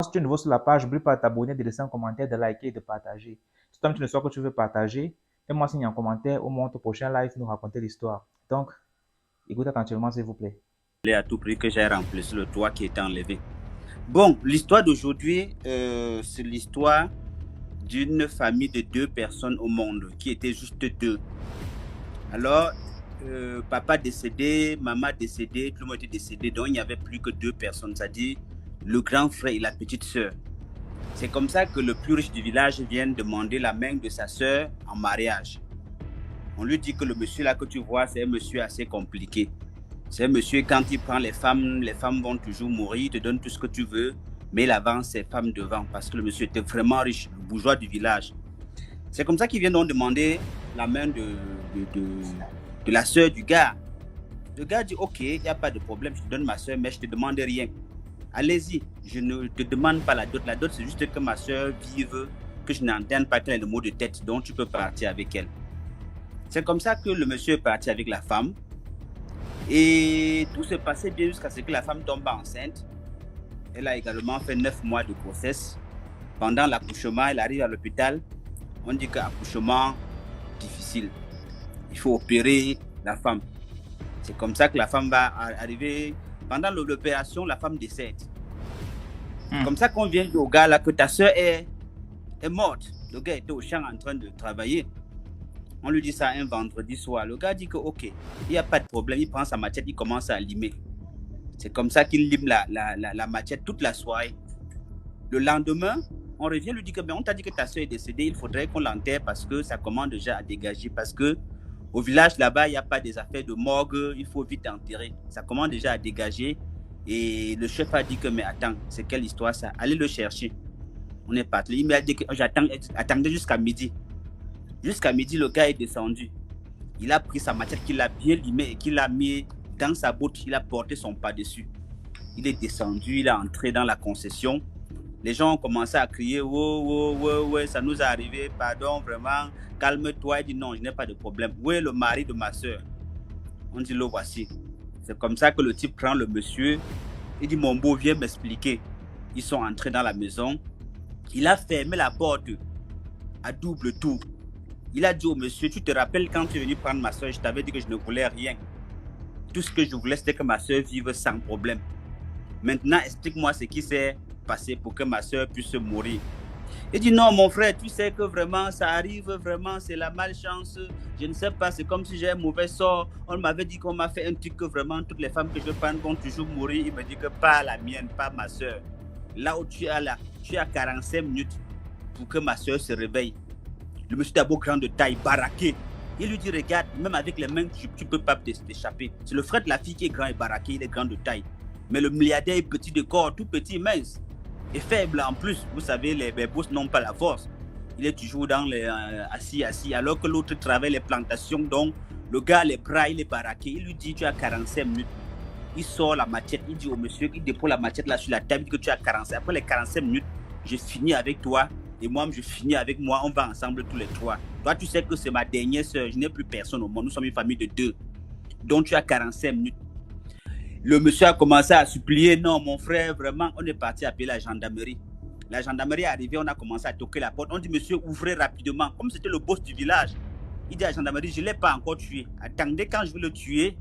si tu es nouveau sur la page, n'oublie pas de t'abonner, de laisser un commentaire, de liker et de partager. Si toi tu ne sais que tu veux partager, fais-moi signe en commentaire ou montre au prochain live nous raconter l'histoire. Donc, écoute attentivement s'il vous plaît. À tout prix que j'ai remplacé le toit qui était enlevé. Bon, l'histoire d'aujourd'hui, c'est l'histoire d'une famille de 2 personnes au monde, qui étaient juste 2. Alors, papa décédé, maman décédée, tout le monde était décédé, donc il n'y avait plus que 2 personnes, c'est-à-dire le grand frère et la petite sœur. C'est comme ça que le plus riche du village vient demander la main de sa sœur en mariage. On lui dit que le monsieur là que tu vois, c'est un monsieur assez compliqué. C'est un monsieur, quand il prend les femmes vont toujours mourir, il te donne tout ce que tu veux, mais il avance ses femmes devant, parce que le monsieur était vraiment riche, le bourgeois du village. C'est comme ça qu'il vient donc demander la main de la sœur du gars. Le gars dit, ok, il n'y a pas de problème, je te donne ma sœur, mais je ne te demande rien. Allez-y, je ne te demande pas la dot. La dot, c'est juste que ma sœur vive, que je n'entende pas qu'elle ait le mot de tête, donc tu peux partir avec elle. C'est comme ça que le monsieur est parti avec la femme. Et tout s'est passé bien jusqu'à ce que la femme tombe enceinte. Elle a également fait 9 mois de grossesse. Pendant l'accouchement, elle arrive à l'hôpital. On dit qu'accouchement difficile. Il faut opérer la femme. C'est comme ça que la femme va arriver. Pendant l'opération, la femme décède. Comme ça qu'on vient au gars là que ta soeur est morte. Le gars était au champ en train de travailler. On lui dit ça un vendredi soir. Le gars dit que ok, il n'y a pas de problème. Il prend sa machette, il commence à limer. C'est comme ça qu'il lime la machette toute la soirée. Le lendemain, on revient lui dit que on t'a dit que ta soeur est décédée. Il faudrait qu'on l'enterre parce que ça commence déjà à dégager. Parce que au village là-bas, il n'y a pas des affaires de morgue. Il faut vite enterrer. Ça commence déjà à dégager. Et le chef a dit que mais attends, c'est quelle histoire ça? Allez le chercher. On est parti. Il m'a dit que j'attendais jusqu'à midi. Jusqu'à midi, le gars est descendu. Il a pris sa machette qu'il a bien limée et qu'il a mis dans sa botte. Il a porté son pas dessus. Il est descendu, il est entré dans la concession. Les gens ont commencé à crier, ouais, ça nous est arrivé, pardon, vraiment, calme-toi. Il dit non, je n'ai pas de problème. Où est le mari de ma soeur? On dit le voici. C'est comme ça que le type prend le monsieur. Il dit mon beau, viens m'expliquer. Ils sont entrés dans la maison. Il a fermé la porte à double tour. Il a dit au monsieur, tu te rappelles quand tu es venu prendre ma soeur, je t'avais dit que je ne voulais rien. Tout ce que je voulais, c'était que ma soeur vive sans problème. Maintenant, explique-moi ce qui s'est passé pour que ma soeur puisse mourir. Il dit non, mon frère, tu sais que vraiment, ça arrive, vraiment, c'est la malchance. Je ne sais pas, c'est comme si j'ai un mauvais sort. On m'avait dit qu'on m'a fait un truc que vraiment, toutes les femmes que je prends vont toujours mourir. Il me dit que pas la mienne, pas ma soeur. Là où tu es là, tu as 45 minutes pour que ma soeur se réveille. Le monsieur d'abord grand de taille, baraqué. Il lui dit, regarde, même avec les mains, tu ne peux pas t'échapper. C'est le frère de la fille qui est grand et baraqué, il est grand de taille. Mais le milliardaire est petit de corps, tout petit, mince. Et faible en plus. Vous savez, les boss n'ont pas la force. Il est toujours dans les assis, alors que l'autre travaille les plantations. Donc, le gars, les bras, il est baraqué. Il lui dit, tu as 45 minutes. Il sort la machette, il dit au monsieur, il dépose la machette là sur la table, il dit que tu as 45. Après les 45 minutes, je finis avec toi. Et moi, je finis avec moi, on va ensemble tous les 3. Toi, tu sais que c'est ma dernière soeur, je n'ai plus personne au monde, nous sommes une famille de 2. Donc, tu as 45 minutes. Le monsieur a commencé à supplier, non, mon frère, vraiment, on est parti appeler la gendarmerie. La gendarmerie est arrivée, on a commencé à toquer la porte. On dit, monsieur, ouvrez rapidement. Comme c'était le boss du village, il dit à la gendarmerie, je ne l'ai pas encore tué. Attendez, quand je vais le tuer,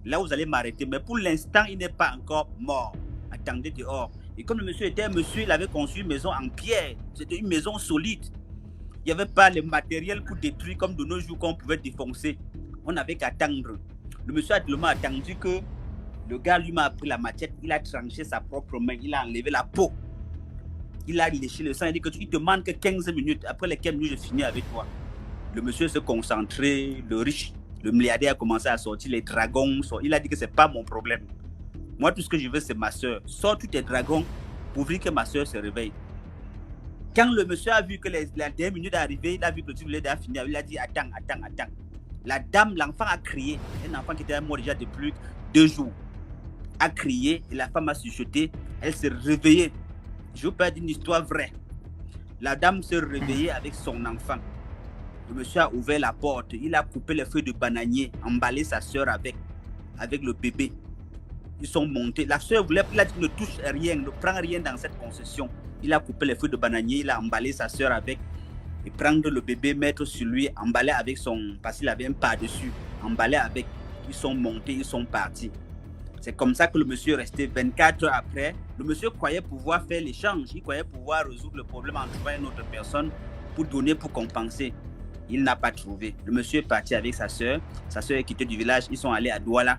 là, vous allez m'arrêter. Mais pour l'instant, il n'est pas encore mort. Attendez dehors. Et comme le monsieur était un monsieur, il avait conçu une maison en pierre. C'était une maison solide. Il n'y avait pas le matériel pour détruire comme de nos jours qu'on pouvait défoncer. On n'avait qu'à attendre. Le monsieur a tellement attendu que le gars lui m'a pris la machette, il a tranché sa propre main, il a enlevé la peau. Il a léché le sang, il dit que il te manque que 15 minutes. Après les 15 minutes, je finis avec toi. Le monsieur se concentrait, le riche, le milliardaire a commencé à sortir les dragons. Il a dit que ce n'est pas mon problème. Moi, tout ce que je veux, c'est ma soeur. Sors tous tes dragons pour dire que ma soeur se réveille. Quand le monsieur a vu que la dernière minute est arrivée, il a vu que le type a fini, il a dit attends. La dame, l'enfant a crié. Un enfant qui était mort déjà depuis 2 jours. A crié et la femme a chuchoté. Elle s'est réveillée. Je vous parle d'une histoire vraie. La dame s'est réveillée avec son enfant. Le monsieur a ouvert la porte. Il a coupé les feuilles de bananier, emballé sa soeur avec le bébé. Ils sont montés. La soeur voulait, il a dit ne touche rien, ne prends rien dans cette concession. Il a coupé les feuilles de bananier, il a emballé sa soeur avec, et prendre le bébé, mettre sur lui, emballer avec son, parce qu'il avait un pas dessus, emballer avec, ils sont montés, ils sont partis. C'est comme ça que le monsieur est resté 24 heures après. Le monsieur croyait pouvoir faire l'échange, il croyait pouvoir résoudre le problème en trouvant une autre personne pour donner, pour compenser. Il n'a pas trouvé. Le monsieur est parti avec sa soeur est quittée du village, ils sont allés à Douala.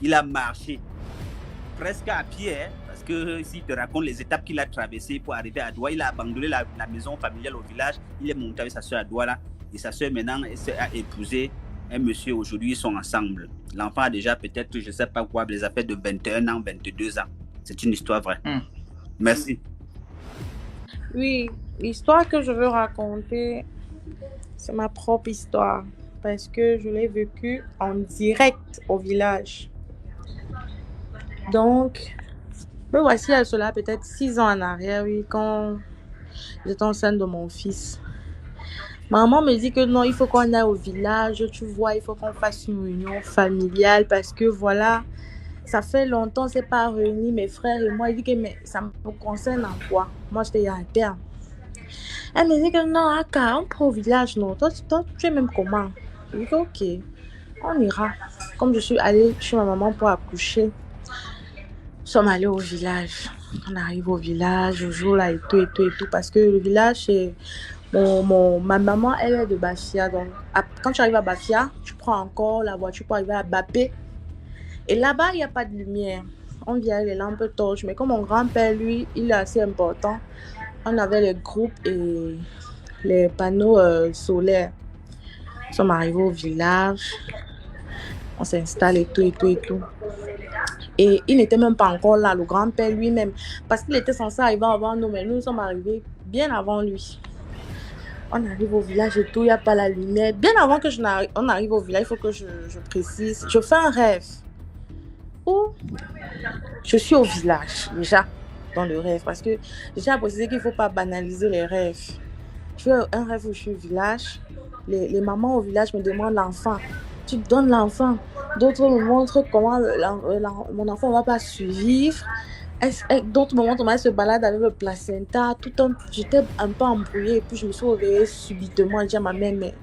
Il a marché presque à pied, hein, parce que s'il te raconte les étapes qu'il a traversées pour arriver à Douala, il a abandonné la maison familiale au village, il est monté avec sa soeur à Douala, et sa soeur maintenant a épousé un monsieur. Aujourd'hui ils sont ensemble. L'enfant a déjà peut-être, je ne sais pas quoi, les affaires de 21 ans, 22 ans. C'est une histoire vraie. Merci. Oui, l'histoire que je veux raconter, c'est ma propre histoire, parce que je l'ai vécue en direct au village. Donc, me voici à cela peut-être 6 ans en arrière, oui, quand j'étais enceinte de mon fils. Maman me dit que non, il faut qu'on aille au village, tu vois, il faut qu'on fasse une réunion familiale parce que voilà, ça fait longtemps, on ne s'est pas réunis, mes frères et moi. Il dit que mais ça me concerne en quoi? Moi, j'étais à terre. Elle me dit que non, Aka, on prend au village, non. Toi, tu es même comment? Je dis que ok, on ira. Comme je suis allée chez ma maman pour accoucher, nous sommes allés au village. On arrive au village, je joue là et tout, parce que le village, c'est... ma maman, elle est de Bafia. Donc, quand tu arrives à Bafia, tu prends encore la voiture pour arriver à Bapé. Et là-bas, il n'y a pas de lumière. On vient les lampes torches. Mais comme mon grand-père, lui, il est assez important, on avait les groupes et les panneaux solaires. Nous sommes arrivés au village. On s'installe et tout. Et il n'était même pas encore là, le grand-père lui-même. Parce qu'il était censé arriver avant nous, mais nous sommes arrivés bien avant lui. On arrive au village et tout, il n'y a pas la lumière. Bien avant que on arrive au village, il faut que je précise. Je fais un rêve où je suis au village, déjà, dans le rêve. Parce que j'ai à préciser qu'il ne faut pas banaliser les rêves. Je fais un rêve où je suis au village. Les mamans au village me demandent l'enfant. Tu donnes l'enfant. D'autres me montrent comment mon enfant ne va pas survivre. D'autres moments, on se balade avec le placenta. J'étais un peu embrouillée. Et puis, je me suis réveillée subitement. Je dis à ma mère, mais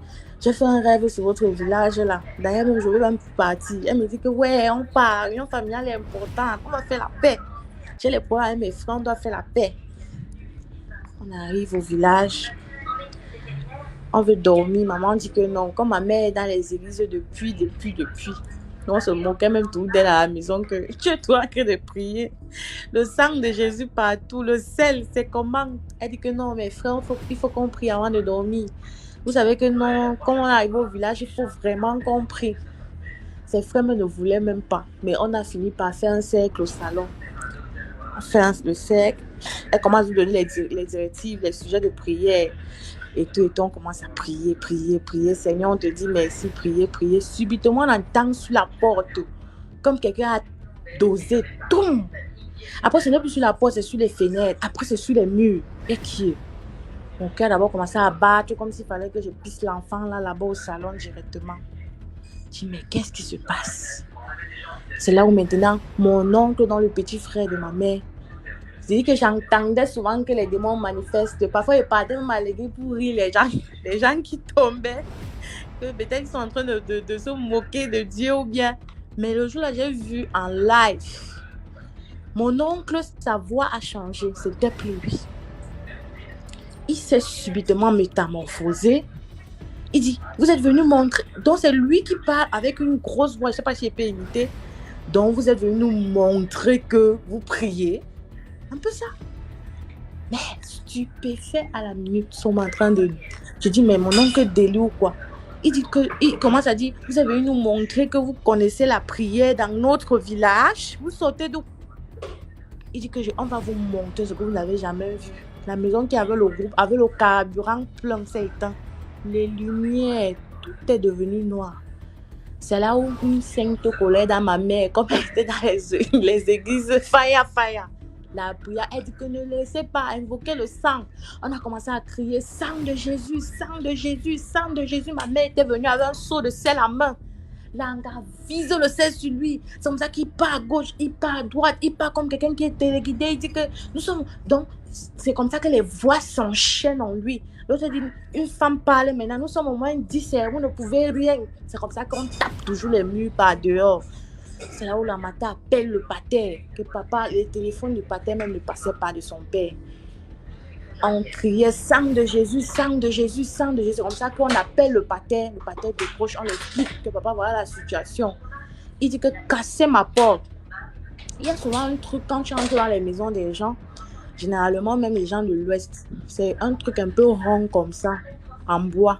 j'ai fait un rêve sur votre village là. D'ailleurs, même, je veux même partir. Elle me dit que ouais, on part. L'union familiale est importante. On va faire la paix. J'ai les problèmes avec mes frères. On doit faire la paix. On arrive au village. On veut dormir. Maman dit que non. Comme ma mère est dans les églises depuis. On se moquait même tout d'elle à la maison que tu es toi que de prier. Le sang de Jésus partout, le sel, c'est comment? Elle dit que non, mes frères, il faut qu'on prie avant de dormir. Vous savez que non, quand on arrive au village, il faut vraiment qu'on prie. Ses frères ne voulaient même pas. Mais on a fini par faire un cercle au salon. On fait le cercle. Elle commence à nous donner les directives, les sujets de prière. Et tout, on commence à prier. Seigneur, on te dit merci, prier. Subitement, on entend sur la porte, comme quelqu'un a dosé. Toum! Après, ce n'est plus sur la porte, c'est sur les fenêtres. Après, c'est sur les murs. Et qui est? Mon cœur d'abord commençait à battre, comme s'il fallait que je pisse l'enfant là-bas au salon directement. Je dis, mais qu'est-ce qui se passe? C'est là où maintenant, mon oncle, dans le petit frère de ma mère, je dis que j'entendais souvent que les démons manifestent. Parfois, ils partaient même à l'église pour rire les gens qui tombaient. Que peut-être ils sont en train de se moquer de Dieu ou bien. Mais le jour-là, j'ai vu en live. Mon oncle, sa voix a changé. C'était plus lui. Il s'est subitement métamorphosé. Il dit, vous êtes venu montrer. Donc, c'est lui qui parle avec une grosse voix. Je ne sais pas si il peut imiter. Donc, vous êtes venu nous montrer que vous priez. Un peu ça. Mais stupéfait à la minute, ils sont en train de... Je dis, mais mon oncle délit ou quoi? Il commence à dire, vous avez nous montrer que vous connaissez la prière dans notre village. Vous sautez d'où? Il dit que on va vous montrer ce que vous n'avez jamais vu. La maison qui avait le groupe, avait le carburant plein, c'est éteint. Les lumières, tout est devenu noir. C'est là où une sainte colère dans ma mère, comme elle était dans les églises, fire. La prière, elle dit que ne laissez pas invoquer le sang. On a commencé à crier, sang de Jésus, sang de Jésus, sang de Jésus. Ma mère était venue avec un seau de sel à main. L'anga vise le ciel sur lui. C'est comme ça qu'il part à gauche, il part à droite, il part comme quelqu'un qui est téléguidé. Il dit que nous sommes... Donc, c'est comme ça que les voix s'enchaînent en lui. L'autre dit, une femme parle maintenant, nous sommes au moins 10 et vous ne pouvez rien. C'est comme ça qu'on tape toujours les murs par dehors. C'est là où la matin appelle le pater, que papa, le téléphone du pater même ne passait pas de son père. On criait sang de Jésus, sang de Jésus, sang de Jésus. C'est comme ça qu'on appelle le pater décroche, on l'explique que papa, voilà la situation. Il dit que casser ma porte. Il y a souvent un truc quand tu entres dans les maisons des gens, généralement même les gens de l'Ouest, c'est un truc un peu rond comme ça, en bois.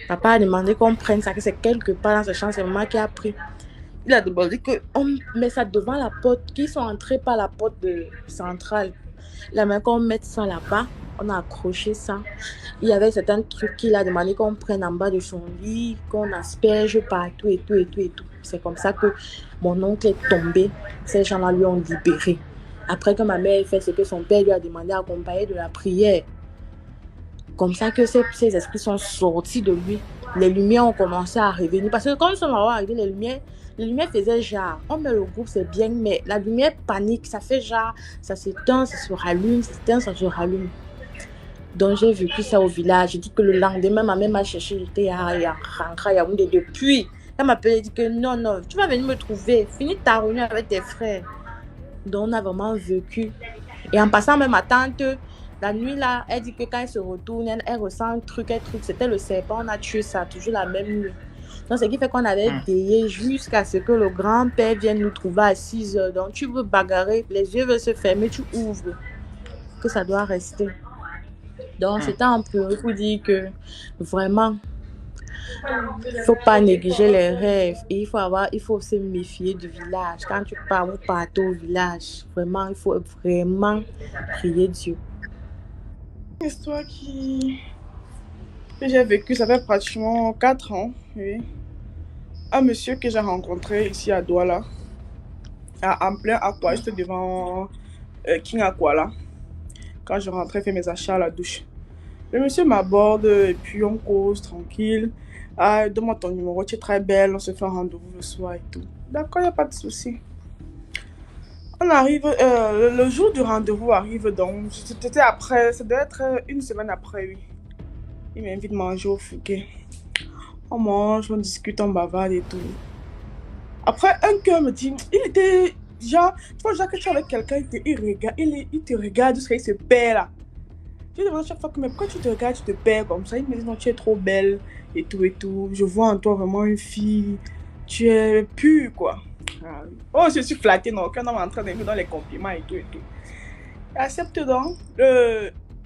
Papa a demandé qu'on prenne ça, que c'est quelque part dans ce champ, c'est maman qui a pris. Il a demandé qu'on met ça devant la porte, qu'ils sont entrés par la porte centrale. La main qu'on mette ça là-bas, on a accroché ça. Il y avait certains trucs qu'il a demandé qu'on prenne en bas de son lit, qu'on asperge partout et tout et tout et tout. C'est comme ça que mon oncle est tombé. Ces gens-là lui ont libéré. Après que ma mère ait fait ce que son père lui a demandé, accompagné de la prière. Comme ça que ces esprits sont sortis de lui. Les lumières ont commencé à revenir. Parce que quand nous sommes arrivés, les lumières faisaient genre, on met le groupe, c'est bien, mais la lumière panique, ça fait genre, ça s'éteint, ça se rallume, ça s'éteint, ça se rallume. Donc j'ai vécu ça au village. J'ai dit que le lendemain, ma mère m'a cherché, j'étais à Yaoundé depuis. Elle m'a appelé, elle dit que non, tu vas venir me trouver, finis ta réunion avec tes frères. Donc on a vraiment vécu. Et en passant même ma tante, la nuit là, elle dit que quand elle se retourne, elle ressent un truc, c'était le serpent, on a tué ça, toujours la même nuit. Donc, ce qui fait qu'on avait veillé jusqu'à ce que le grand-père vienne nous trouver à 6 heures. Donc, tu veux bagarrer, les yeux veulent se fermer, tu ouvres. Que ça doit rester. Donc, c'était un peu pour dire que vraiment, il ne faut pas négliger les rêves. Et il faut se méfier du village. Quand tu pars, vous partez au village. Vraiment, il faut vraiment prier Dieu. Une histoire que j'ai vécue, ça fait pratiquement 4 ans, oui. Un monsieur que j'ai rencontré ici à Douala, en plein Aqua, juste devant King Aqua là, quand je rentrais faire mes achats à la douche. Le monsieur m'aborde et puis on cause tranquille. Ah, donne-moi ton numéro, tu es très belle, on se fait un rendez-vous le soir et tout. D'accord, il n'y a pas de souci. On arrive, le jour du rendez-vous arrive donc, c'était après, ça doit être une semaine après, oui. Il m'invite à manger au Fouquet. On mange, on discute, on bavarde et tout. Après, un cœur me dit, il était genre, tu vois, genre que tu es avec quelqu'un, il te regarde jusqu'à il se perd là. Je lui demande chaque fois que, mais pourquoi tu te regardes, tu te perds comme ça? Il me dit, non, tu es trop belle et tout et tout. Je vois en toi vraiment une fille, tu es pure quoi. Ah, oh, je suis flattée, non, quand on est en train de me donner les compliments et tout et tout. Il accepte donc.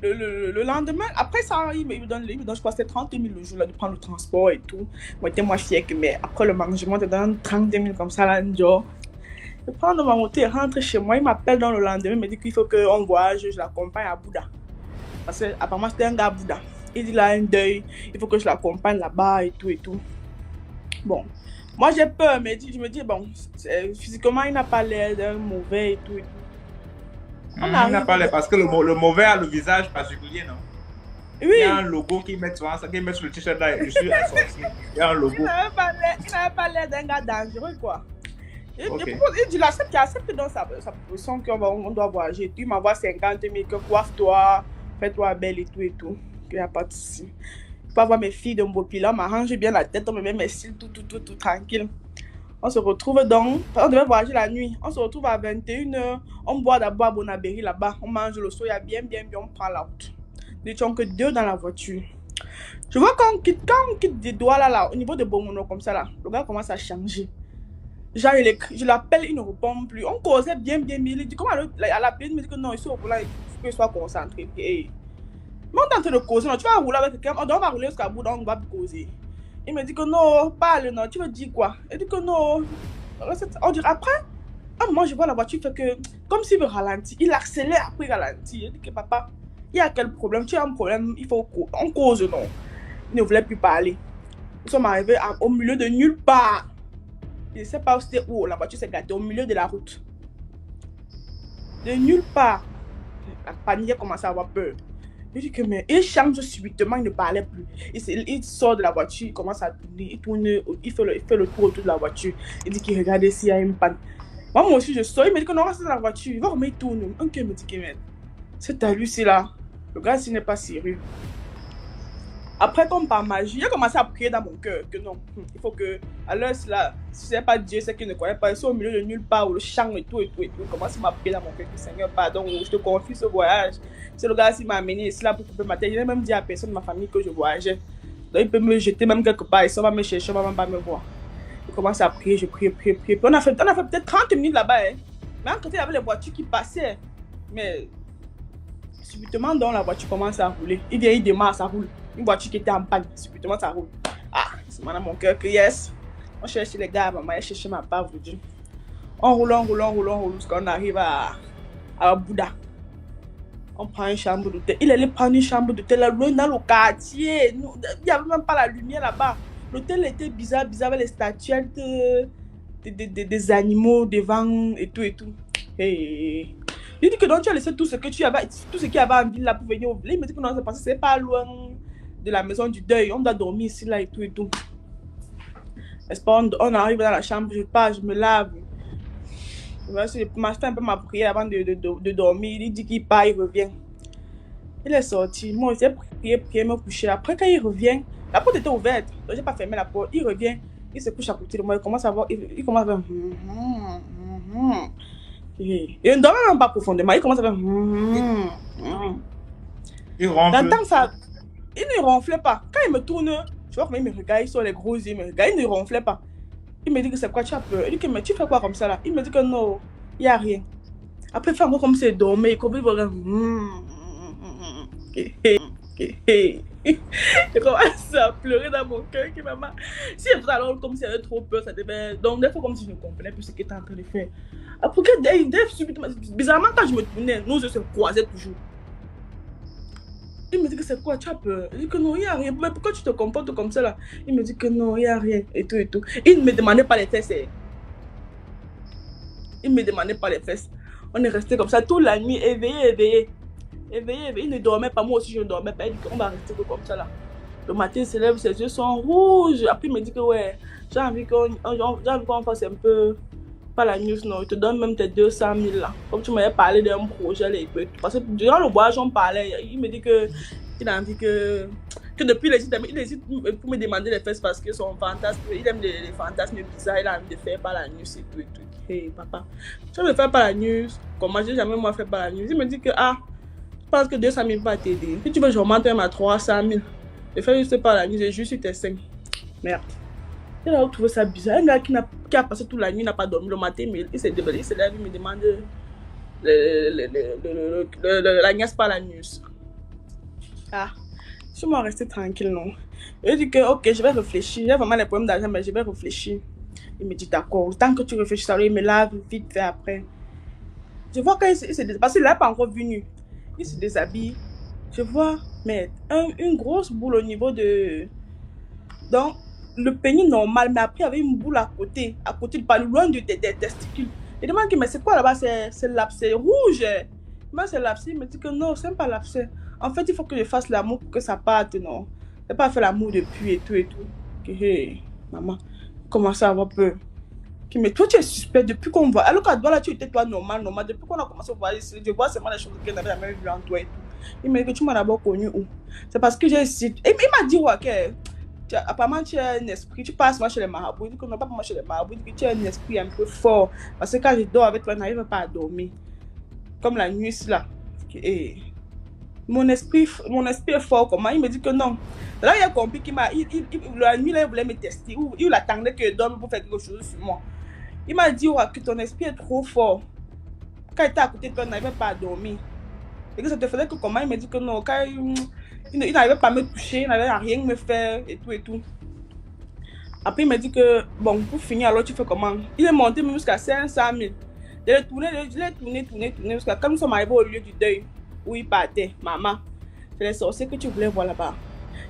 Le lendemain, après ça, il me donne, je crois que c'était 30 000 le jour là, de prendre le transport et tout. Moi, j'étais moins fière que, mais après le mangement, je donne 30 000 comme ça là, genre. Je prends ma moto et rentre chez moi. Il m'appelle dans le lendemain, il me dit qu'il faut qu'on voyage, je l'accompagne à Bouddha. Parce que apparemment, c'était un gars Bouddha. Il dit là, un deuil, il faut que je l'accompagne là-bas et tout et tout. Bon, moi j'ai peur, mais je me dis, bon, physiquement, il n'a pas l'air d'un mauvais et tout et tout. Il n'a pas l'air, parce que le mauvais a le visage particulier, non? Oui. Il y a un logo qui met sur le t-shirt là, je suis un sorcier. Il y a un logo. Il n'avait pas l'air d'un gars dangereux, quoi. Okay. Il dit, il accepte dans sa position qu'on doit voyager. Il m'envoie 50 000, que coiffe-toi, fais-toi belle et tout et tout. Il n'y a pas de souci. Je peux avoir mes filles de Mbopila, m'arrange bien la tête, on me met mes cils, tout tranquille. On se retrouve donc, on devait voyager la nuit. On se retrouve à 21h, on boit d'abord à Bonabéry là-bas, on mange le soya bien, on prend la route. Nous n'étions que 2 dans la voiture. Je vois quand on quitte des doigts là, au niveau de Bomono comme ça là, le gars commence à changer. Genre, je l'appelle, il ne répond plus. On causait bien, il dit comment à l'appeler, il me dit que non, il faut qu'il soit concentré. Mais on est en train de causer, non, tu vas rouler avec quelqu'un, on va rouler jusqu'à bout, donc on va causer. Il me dit que non, parle, non, tu veux dire quoi? Il dit que non. On dirait après, à un moment, je vois la voiture, fait que, comme s'il veut ralentir, il accélère après ralentir. Il dit que papa, il y a quel problème? Tu as un problème, il faut on cause, non. Il ne voulait plus parler. Nous sommes arrivés au milieu de nulle part. Je ne sais pas où c'était où, la voiture s'est gâtée, au milieu de la route. De nulle part. La panique a commencé à avoir peur. Je dis que, mais il change subitement, il ne parlait plus. Il sort de la voiture, il commence à tourner, il tourne, il fait le tour autour de la voiture. Il dit qu'il regarde s'il y a une panne. Moi aussi, je sors, il me dit que non, reste dans la voiture. Il va remettre, il tourne. Un qui me dit que, mais c'est à lui, c'est là. Le gars, s'il n'est pas sérieux. Après, comme par magie, il a commencé à prier dans mon cœur que non, il faut que, à l'heure, si ce n'est pas Dieu, c'est qu'il ne connaît pas, ils sont au milieu de nulle part, où le chant et tout, il commence à prier dans mon cœur que Seigneur, pardon, je te confie ce voyage. C'est le gars qui m'a amené ici là pour couper ma tête. Il a même dit à personne de ma famille que je voyageais. Donc il peut me jeter même quelque part, il va me chercher, il va même pas me voir. Il commence à prier, je prie. Puis on a fait peut-être 30 minutes là-bas. Hein. Mais en côté, il y avait les voitures qui passaient. Mais subitement, dans la voiture commence à rouler. Il vient, il démarre, ça roule. Une voiture qui était en panne, subitement ça roule. Ah, c'est maintenant mon cœur que yes. On cherche les gars, maman, elle cherche ma part, vous dites. On roule, jusqu'à on arrive à Bouddha. On prend une chambre d'hôtel. Il allait prendre une chambre d'hôtel là, loin dans le quartier. Il n'y avait même pas la lumière là-bas. L'hôtel était bizarre avec les statuettes des animaux devant et tout. Hey. Il dit que donc tu as laissé tout ce qu'il y avait en ville là pour venir au village. Il me dit que non, c'est parce que c'est pas loin de la maison du deuil. On doit dormir ici là et tout. N'est-ce pas, on arrive dans la chambre, je pars, je me lave. Je fais un peu ma prière avant de dormir. Il dit qu'il part, il revient. Il est sorti. Moi, j'ai prié, me coucher. Après, quand il revient, la porte était ouverte. Donc, j'ai pas fermé la porte. Il revient, il se couche à côté de moi. Il commence à voir. Il commence à faire. Il ne dort même pas profondément. Il commence à faire. Il ronfle. Dans ça, il ne ronflait pas. Quand il me tourne, je vois comment il me regarde. Il sort les gros yeux, il me regarde. Il ne ronflait pas. Il me dit que c'est quoi, tu as peur. Il dit que mais tu fais quoi comme ça là. Il me dit que non, il n'y a rien. Après, il fait encore comme s'il dormait. Il commence à je commence à pleurer dans mon cœur. Maman, si elle faisait alors comme si elle avait trop peur, ça devait. Donc, des fois, comme si je ne comprenais plus ce qu'il était en train de faire. Après, subitement, bizarrement, quand je me tournais, nos yeux se croisaient toujours. Il me dit que c'est quoi, tu as peur. Je dis que non, il n'y a rien. Mais pourquoi tu te comportes comme ça là? Il me dit que non, il n'y a rien. Et tout. Il ne me demandait pas les fesses. Il ne me demandait pas les fesses. On est resté comme ça toute la nuit, éveillé. Il ne dormait pas, moi aussi je ne dormais pas. Il dit qu'on va rester comme ça là. Le matin, il se lève, ses yeux sont rouges. Après, il me dit que ouais, j'ai envie qu'on fasse un peu. Pas la news, non, il te donne même tes 200 000 là. Comme tu m'avais parlé d'un projet, là, parce que durant le voyage, on parlait, il me dit qu'il a envie que depuis il hésite pour me demander les fesses parce que son fantasme, il aime les fantasmes bizarres, il a envie de faire par la news et tout. Hey papa, tu veux me faire par la news? Comment j'ai jamais moi fait par la news? Il me dit que je pense que 200 000 va t'aider. Si tu veux, j'augmente même à 300 000. Je fais juste par la news, j'ai juste tes 5. Merde. Il a trouvé ça bizarre. Un gars qui a passé toute la nuit, n'a pas dormi le matin, mais il s'est déballé, il s'est lève, il me demande la nièce par la news. Je suis restée tranquille, non. Il dit que, ok, je vais réfléchir. J'ai vraiment les problèmes d'argent, mais je vais réfléchir. Il me dit, d'accord, tant que tu réfléchis, ça, il me lave vite fait après. Je vois quand il se déshabille, parce qu'il n'a pas encore venu. Il se déshabille. Je vois, mais une grosse boule au niveau de. Donc, le pénis normal, mais après, il y avait une boule à côté pas loin des testicules. Il demande que, mais c'est quoi là-bas? C'est l'abcès rouge. Moi, c'est l'abcès. Il me dit que non, c'est pas l'abcès. En fait, il faut que je fasse l'amour pour que ça parte, non. Je n'ai pas fait l'amour depuis et tout. Hey, maman, commence à avoir peur. Mais toi, tu es suspect depuis qu'on voit. Alors qu'à toi, là, tu étais toi normal. Depuis qu'on a commencé à voir ici, je vois seulement les choses que je n'avais jamais vues en toi et tout. Il me dit que tu m'as d'abord connu où? C'est parce que j'ai essayé. Il m'a dit, ouais, que apparemment tu as un esprit. Tu passes moi chez les marabouts. Il dit que non, pas moi chez les marabouts. Il dit que tu as un esprit un peu fort. Parce que quand je dors avec toi, je n'arrive pas à dormir. Comme la nuit, là. Et mon esprit est fort. Comment? Il me dit que non. Là, il a compris qu'il m'a. La nuit, là, il voulait me tester. Il attendait que je dorme pour faire quelque chose sur moi. Il m'a dit que ton esprit est trop fort. Quand il était à côté de toi, il n'arrivait pas à dormir. Et que ça te faisait que comment? Il me dit que non. Quand il n'arrivait pas à me toucher, il n'avait rien à me faire et tout. Après, il m'a dit que bon, pour finir, alors tu fais comment? Il est monté même jusqu'à 500 000. Je l'ai tourné jusqu'à quand nous sommes arrivés au lieu du deuil où il partait. Maman, c'est les sorciers que tu voulais voir là-bas.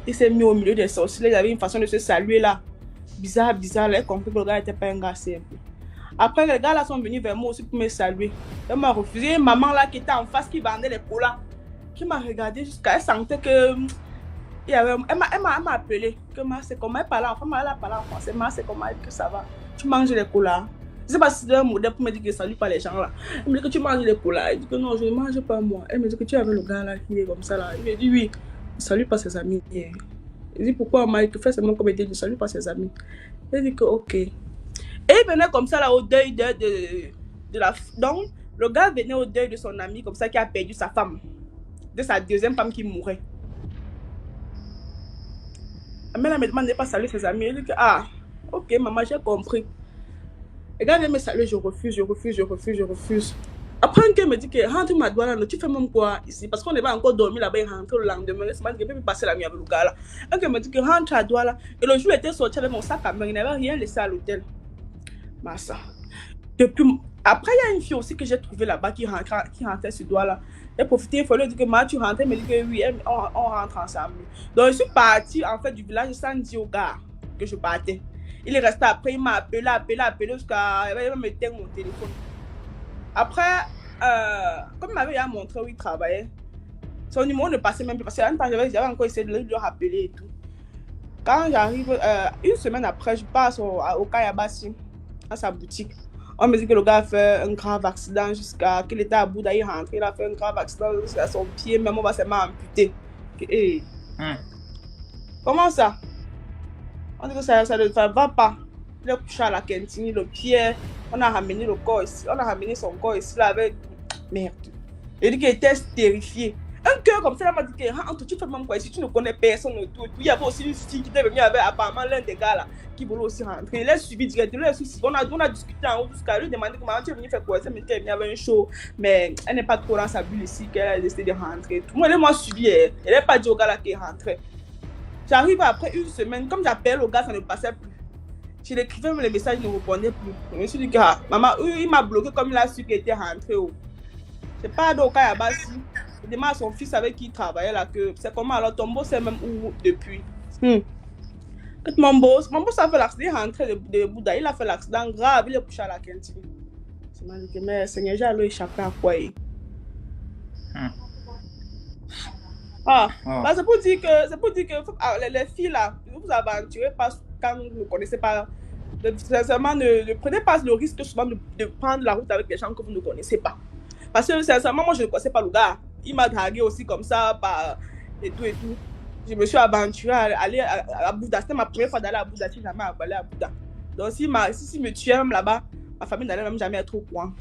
Il s'est mis au milieu des sorciers. Il avait une façon de se saluer là. Bizarre. Là, il compris que le gars n'était pas un gars simple. Après, les gars là sont venus vers moi aussi pour me saluer. Elle m'a refusé. Une maman là qui était en face qui vendait les colas. qui m'a regardé jusqu'à... Elle sentait que... Elle m'a appelé. Que c'est comment elle parle en français. Elle a parlé en français. C'est comment que ça va. Tu manges les colas. Je sais pas si c'est un modèle pour me dire que salut pas les gens là. Elle me dit que tu manges les colas. Elle dit que non, je ne mange pas moi. Elle me dit que tu es avec le gars là qui est comme ça là. Il me dit oui. Salut pas ses amis. Il dit pourquoi Mike fait seulement comme il dit salut pas ses amis. Elle dit que ok. Et il venait comme ça là au deuil de la... Donc le gars venait au deuil de son ami comme ça qui a perdu sa femme. De sa deuxième femme qui mourait. Mais elle me demandait pas saluer ses amis. Elle dit que ah ok maman j'ai compris. Et quand elle me salue, je refuse. Après, elle me dit que rentre ma douane, tu fais même quoi ici? Parce qu'on n'est pas encore dormi là-bas, il rentre le lendemain. C'est mal que je peux passer la nuit avec le gars là. Elle me dit que rentre à douane. Et le jour, il était sorti avec mon sac à main, il n'avait rien laissé à l'hôtel. Massa. Depuis... Après, il y a une fille aussi que j'ai trouvée là-bas qui rentrait sur douane là. Elle profitait, il fallait dire que ma tu rentrais, elle me dit que oui, on rentre ensemble. Donc, je suis partie en fait du village sans dire au gars que je partais. Il est resté après, il m'a appelé jusqu'à... Il va m'éteindre mon téléphone. Après, comme il m'avait montré où il travaillait, son numéro ne passait même plus. Parce qu'à un temps, j'avais encore essayé de le rappeler et tout. Quand j'arrive, une semaine après, je passe au Kayabassi, à sa boutique. On me dit que le gars a fait un grave accident jusqu'à... qu'il était à bout d'aller rentrer. Il a fait un grave accident jusqu'à son pied, même on va se amputé. Hey. Comment ça? On dit que ça ne va pas. Il est couché à la cantine, le pied. On a ramené le corps ici. On a ramené son corps ici là avec... Merde. Il dit qu'il était terrifié. Un cœur comme ça, il m'a dit que tu fais même quoi ici, tu ne connais personne et tout. Et puis il y avait aussi une fille qui était venue avec apparemment l'un des gars là qui voulait aussi rentrer. Il est suivi directement. On a discuté en haut jusqu'à lui demander comment tu es venu faire quoi. Elle m'était venue avec un show, mais elle n'est pas trop dans sa bulle ici qu'elle a décidé de rentrer. Tout le monde, elle m'a suivi. Elle n'est pas dit au gars là qui est rentré. J'arrive après une semaine, comme j'appelle au gars, ça ne passait plus. Je l'écrivais, mais les messages ne répondaient plus. Je me suis dit que maman, il m'a bloqué comme il a su qu'il était rentré. C'est pas au cas là-bas. Il demande à son fils avec qui il travaillait là que c'est comment alors ton boss c'est même où depuis. Quand mon boss a fait l'accident, il est rentré de Bouddha, il a fait l'accident grave, il est couché à la cantine. C'est mal dit, mais Seigneur, j'ai allé échapper à quoi? C'est pour dire que les filles là, ne vous aventurez pas quand vous ne connaissez pas. Sincèrement, ne prenez pas le risque souvent de prendre la route avec des gens que vous ne connaissez pas. Parce que sincèrement, moi je ne connaissais pas le gars. Il m'a dragué aussi comme ça, et tout. Je me suis aventurée à aller à Bouddha. C'était ma première fois d'aller à Bouddha. Je n'ai jamais allé à Bouddha. Donc si me tuait même là-bas, ma famille n'allait même jamais être au courant.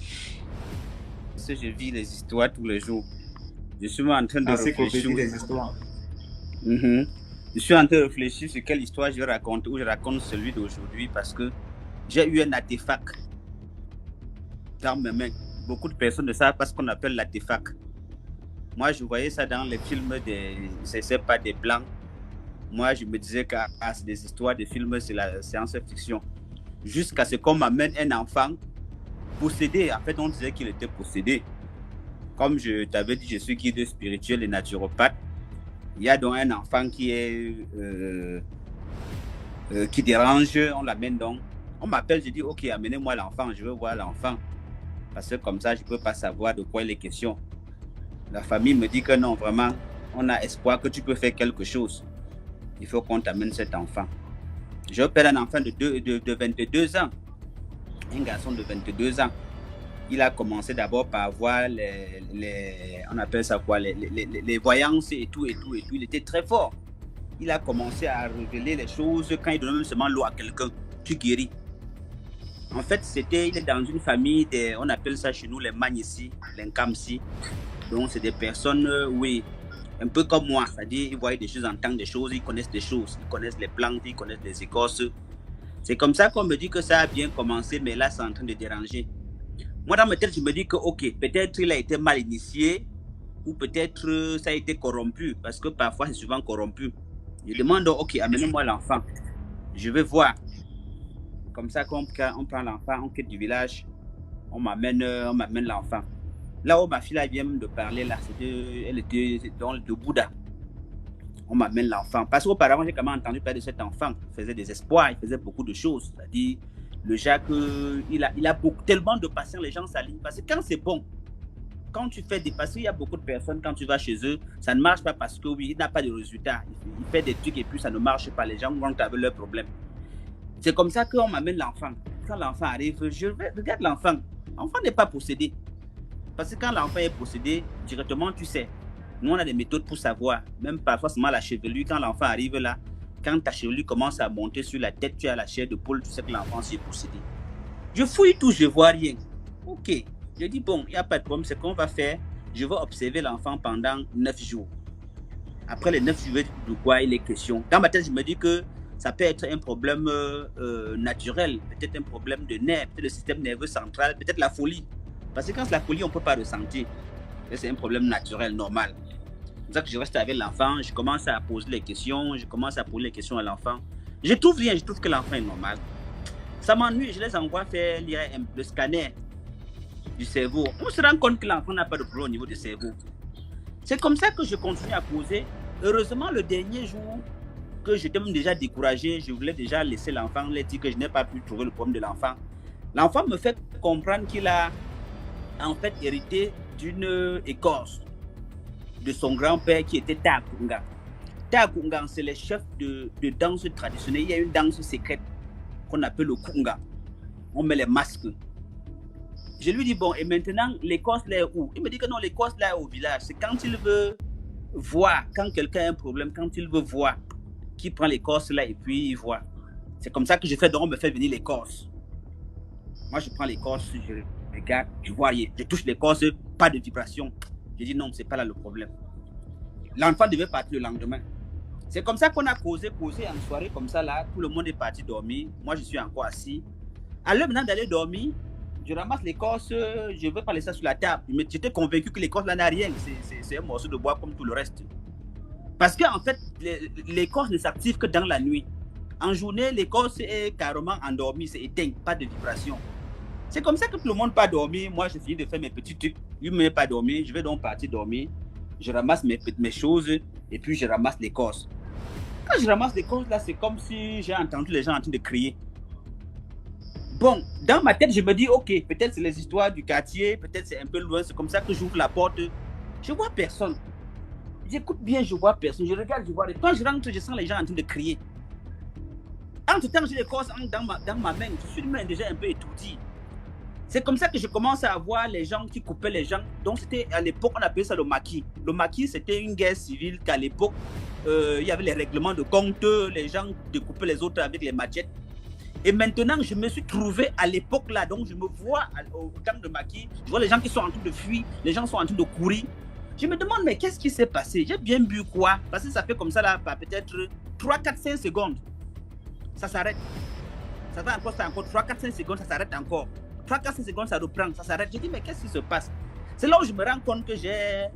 Parce que je vis les histoires tous les jours. Je suis en train de réfléchir. Je suis en train de réfléchir sur quelle histoire je raconte, ou je raconte celui d'aujourd'hui, parce que j'ai eu un artefact dans mes mains. Beaucoup de personnes ne savent pas ce qu'on appelle l'artefact. Moi, je voyais ça dans les films c'est pas des blancs. Moi, je me disais que c'est des histoires de films, c'est la science-fiction. Jusqu'à ce qu'on m'amène un enfant possédé. En fait, on disait qu'il était possédé. Comme je t'avais dit, je suis guide spirituel et naturopathe. Il y a donc un enfant qui dérange, on l'amène donc. On m'appelle, je dis, ok, amenez-moi l'enfant, je veux voir l'enfant. Parce que comme ça, je ne peux pas savoir de quoi il est question. La famille me dit que non, vraiment, on a espoir que tu peux faire quelque chose. Il faut qu'on t'amène cet enfant. Je opère un enfant de 22 ans. Un garçon de 22 ans. Il a commencé d'abord par voir on appelle ça quoi, les voyances et tout. Il était très fort. Il a commencé à révéler les choses. Quand il donne même seulement l'eau à quelqu'un, tu guéris. En fait, il est dans une famille, on appelle ça chez nous les Magnési, les Nkamsi. Donc, c'est des personnes, oui, un peu comme moi. C'est-à-dire, ils voient des choses, entendent des choses, ils connaissent des choses. Ils connaissent les plantes, ils connaissent les écorces. C'est comme ça qu'on me dit que ça a bien commencé, mais là, c'est en train de déranger. Moi, dans ma tête, je me dis que, ok, peut-être il a été mal initié, ou peut-être ça a été corrompu, parce que parfois, c'est souvent corrompu. Je demande, ok, amenez-moi l'enfant. Je vais voir. Comme ça, quand on prend l'enfant, on quitte du village, on m'amène l'enfant. Là où ma fille vient de parler, là, elle était dans le Bouddha. On m'amène l'enfant. Parce qu'auparavant, j'ai quand même entendu parler de cet enfant. Il faisait des espoirs, il faisait beaucoup de choses. C'est-à-dire, le Jacques, il a tellement de patience, les gens s'alignent. Parce que quand c'est bon, quand tu fais des... Parce qu'il y a beaucoup de personnes, quand tu vas chez eux, ça ne marche pas parce que, oui, il n'a pas de résultat. Il fait des trucs et puis ça ne marche pas. Les gens vont avec leurs problèmes. C'est comme ça qu'on m'amène l'enfant. Quand l'enfant arrive, regarde l'enfant. L'enfant n'est pas possédé. Parce que quand l'enfant est possédé, directement, tu sais. Nous, on a des méthodes pour savoir. Même parfois, seulement la chevelure, quand l'enfant arrive là, quand ta chevelure commence à monter sur la tête, tu as la chair de poule, tu sais que l'enfant s'est possédé. Je fouille tout, je ne vois rien. Ok. Je dis, bon, il n'y a pas de problème. C'est qu'on va faire. Je vais observer l'enfant pendant 9 jours. Après les 9 jours, de quoi il est question. Dans ma tête, je me dis que ça peut être un problème naturel, peut-être un problème de nerfs, peut-être le système nerveux central, peut-être la folie. Parce que quand c'est la folie, on ne peut pas ressentir. C'est un problème naturel, normal. C'est pour ça que je reste avec l'enfant, je commence à poser les questions, à l'enfant. Je trouve rien, je trouve que l'enfant est normal. Ça m'ennuie, je les envoie faire le scanner du cerveau. On se rend compte que l'enfant n'a pas de problème au niveau du cerveau. C'est comme ça que je continue à poser. Heureusement, le dernier jour, que j'étais même déjà découragé, je voulais déjà laisser l'enfant, lui dire que je n'ai pas pu trouver le problème de l'enfant. L'enfant me fait comprendre qu'il a en fait hérité d'une écorce de son grand-père qui était Takunga. Takunga, c'est les chefs de danse traditionnelle. Il y a une danse secrète qu'on appelle le Kunga. On met les masques. Je lui dis, bon, et maintenant, l'écorce là est où? Il me dit que non, l'écorce là est au village. C'est quand il veut voir, quand quelqu'un a un problème, quand il veut voir, qu'il prend l'écorce là et puis il voit. C'est comme ça que je fais, donc on me fait venir l'écorce. Moi, je prends l'écorce, je regarde, je vois rien. Je touche l'écorce, pas de vibration. Je dis non, c'est pas là le problème. L'enfant devait partir le lendemain. C'est comme ça qu'on a causé en soirée comme ça là. Tout le monde est parti dormir. Moi, je suis encore assis. À l'heure maintenant d'aller dormir, je ramasse l'écorce, je ne veux pas laisser ça sur la table. Mais j'étais convaincu que l'écorce là n'a rien. C'est un morceau de bois comme tout le reste. Parce qu'en fait, l'écorce ne s'active que dans la nuit. En journée, l'écorce est carrément endormie, c'est éteint, pas de vibration. C'est comme ça que tout le monde part dormir. Moi, je finis de faire mes petits trucs. Lui ne me met pas dormir. Je vais donc partir dormir. Je ramasse mes choses et puis je ramasse l'écorce. Quand je ramasse l'écorce, là, c'est comme si j'ai entendu les gens en train de crier. Bon, dans ma tête, je me dis, ok, peut-être c'est les histoires du quartier, peut-être c'est un peu loin. C'est comme ça que j'ouvre la porte. Je vois personne. J'écoute bien, je vois personne. Je regarde, je vois. Quand je rentre, je sens les gens en train de crier. Entre-temps, j'ai l'écorce dans ma main. Je suis même déjà un peu étourdi. C'est comme ça que je commence à voir les gens qui coupaient les gens. Donc, c'était à l'époque, on appelait ça le maquis. Le maquis, c'était une guerre civile qu'à l'époque, il y avait les règlements de compte. Les gens découpaient les autres avec les machettes. Et maintenant, je me suis trouvé à l'époque là. Donc, je me vois au temps de maquis. Je vois les gens qui sont en train de fuir. Les gens sont en train de courir. Je me demande, mais qu'est-ce qui s'est passé? J'ai bien bu quoi? Parce que ça fait comme ça là, peut-être 3, 4, 5 secondes. Ça s'arrête. Ça va encore, 3, 4, 5 secondes, ça s'arrête encore. 3, 4, 5 secondes, ça reprend, ça s'arrête. Je dis, mais qu'est-ce qui se passe? C'est là où je me rends compte que j'ai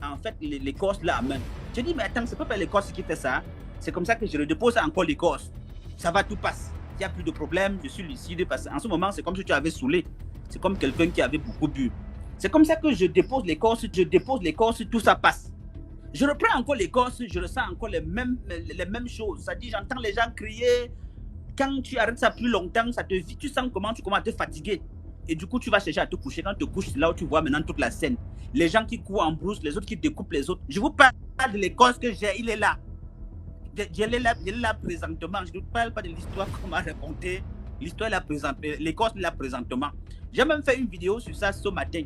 en fait l'écorce là à main. Je dis, mais attends, c'est pas l'écorce qui fait ça. C'est comme ça que je redépose encore l'écorce. Ça va, tout passe. Il n'y a plus de problème, je suis lucide. Parce qu'en ce moment, c'est comme si tu avais saoulé. C'est comme quelqu'un qui avait beaucoup bu. C'est comme ça que je dépose l'écorce, tout ça passe. Je reprends encore l'écorce, je ressens encore les mêmes choses. Ça dit, j'entends les gens crier. Quand tu arrêtes ça plus longtemps, ça te vit. Tu sens comment tu commences à te fatiguer. Et du coup, tu vas chercher à te coucher. Quand tu te couches, c'est là où tu vois maintenant toute la scène. Les gens qui courent en brousse, les autres qui découpent les autres. Je vous parle de l'écorce que j'ai, il est là. Il est là présentement. Je ne parle pas de l'histoire qu'on m'a racontée. L'histoire est là présentement. L'écorce est là présentement. J'ai même fait une vidéo sur ça ce matin.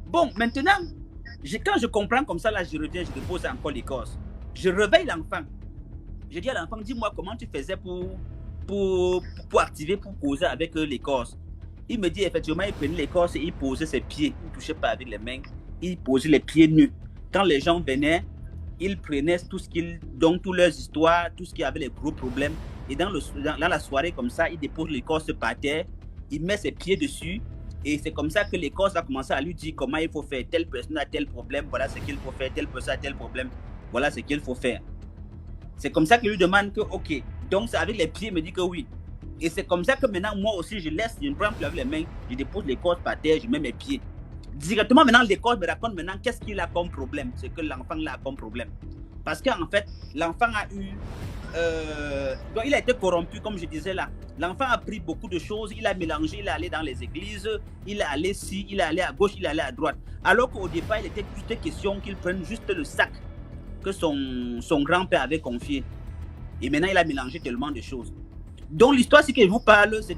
Bon, maintenant, quand je comprends comme ça, là, je reviens, je dépose encore l'écorce. Je réveille l'enfant. Je dis à l'enfant, dis-moi comment tu faisais pour activer, pour causer avec l'écorce. Il me dit, effectivement, il prenait l'écorce et il posait ses pieds. Il ne touchait pas avec les mains. Il posait les pieds nus. Quand les gens venaient, il prenait donc toutes leurs histoires, tout ce qui avait les gros problèmes. Et dans la soirée, comme ça, il dépose l'écorce par terre. Il met ses pieds dessus. Et c'est comme ça que l'écorce a commencé à lui dire comment il faut faire. Telle personne a tel problème, voilà ce qu'il faut faire. Telle personne a tel problème, voilà ce qu'il faut faire. C'est comme ça qu'il lui demande que, ok, donc c'est avec les pieds, il me dit que oui. Et c'est comme ça que maintenant, moi aussi, je ne prends plus avec les mains, je dépose l'écorce par terre, je mets mes pieds. Directement, maintenant, l'écorce me raconte maintenant qu'est-ce qu'il a comme problème, ce que l'enfant a comme problème. Parce qu'en fait, l'enfant a eu donc il a été corrompu, comme je disais là. L'enfant a pris beaucoup de choses, il a mélangé, il est allé dans les églises, il est allé ici, il est allé à gauche, il est allé à droite. Alors qu'au départ, il était juste question qu'il prenne juste le sac que son grand-père avait confié. Et maintenant, il a mélangé tellement de choses. Donc l'histoire, ce que je vous parle, c'est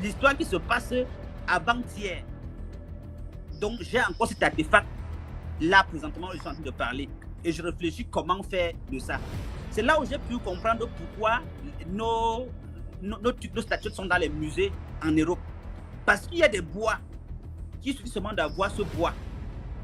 l'histoire qui se passe avant-hier. Donc j'ai encore cet artefact là présentement, je suis en train de parler. Et je réfléchis comment faire de ça. C'est là où j'ai pu comprendre pourquoi nos statues sont dans les musées en Europe. Parce qu'il y a des bois qui suffit seulement d'avoir ce bois.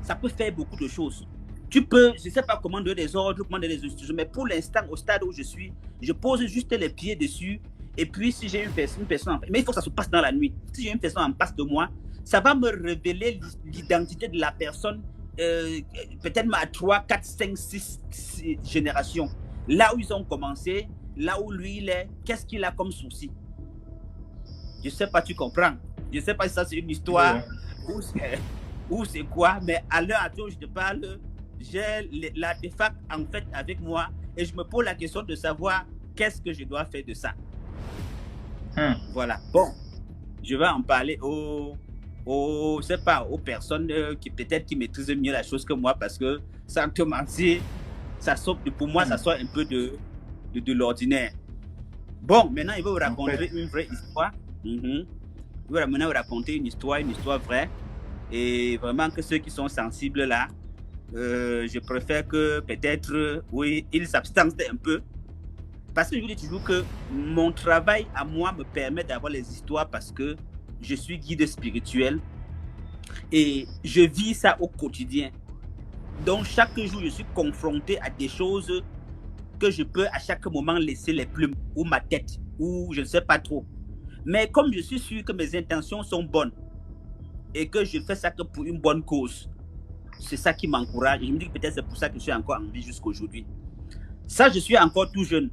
Ça peut faire beaucoup de choses. Tu peux, je ne sais pas comment donner des ordres, comment donner des instructions, mais pour l'instant, au stade où je suis, je pose juste les pieds dessus. Et puis, si j'ai une personne mais il faut que ça se passe dans la nuit. Si j'ai une personne en face de moi, ça va me révéler l'identité de la personne, peut-être à 3, 4, 5, 6 générations. Là où ils ont commencé, là où lui il est, qu'est-ce qu'il a comme souci? Je ne sais pas, tu comprends? Je ne sais pas si ça c'est une histoire ou c'est quoi, mais à l'heure actuelle, je te parle, j'ai l'artefact en fait avec moi et je me pose la question de savoir qu'est-ce que je dois faire de ça. Voilà. Bon, je vais en parler je sais pas, aux personnes qui peut-être qui maîtrisent mieux la chose que moi parce que sans te mentir, ça sort, pour moi, ça sort un peu de l'ordinaire. Bon, maintenant, il va vous raconter une vraie histoire. Il va maintenant vous raconter une histoire vraie. Et vraiment que ceux qui sont sensibles là, je préfère que peut-être, oui, ils s'abstiennent un peu. Parce que je vous dis toujours que mon travail à moi me permet d'avoir les histoires parce que je suis guide spirituel et je vis ça au quotidien. Donc chaque jour, je suis confronté à des choses que je peux à chaque moment laisser les plumes ou ma tête ou je ne sais pas trop. Mais comme je suis sûr que mes intentions sont bonnes et que je fais ça que pour une bonne cause, c'est ça qui m'encourage. Et je me dis que peut-être c'est pour ça que je suis encore en vie jusqu'à aujourd'hui. Ça, je suis encore tout jeune.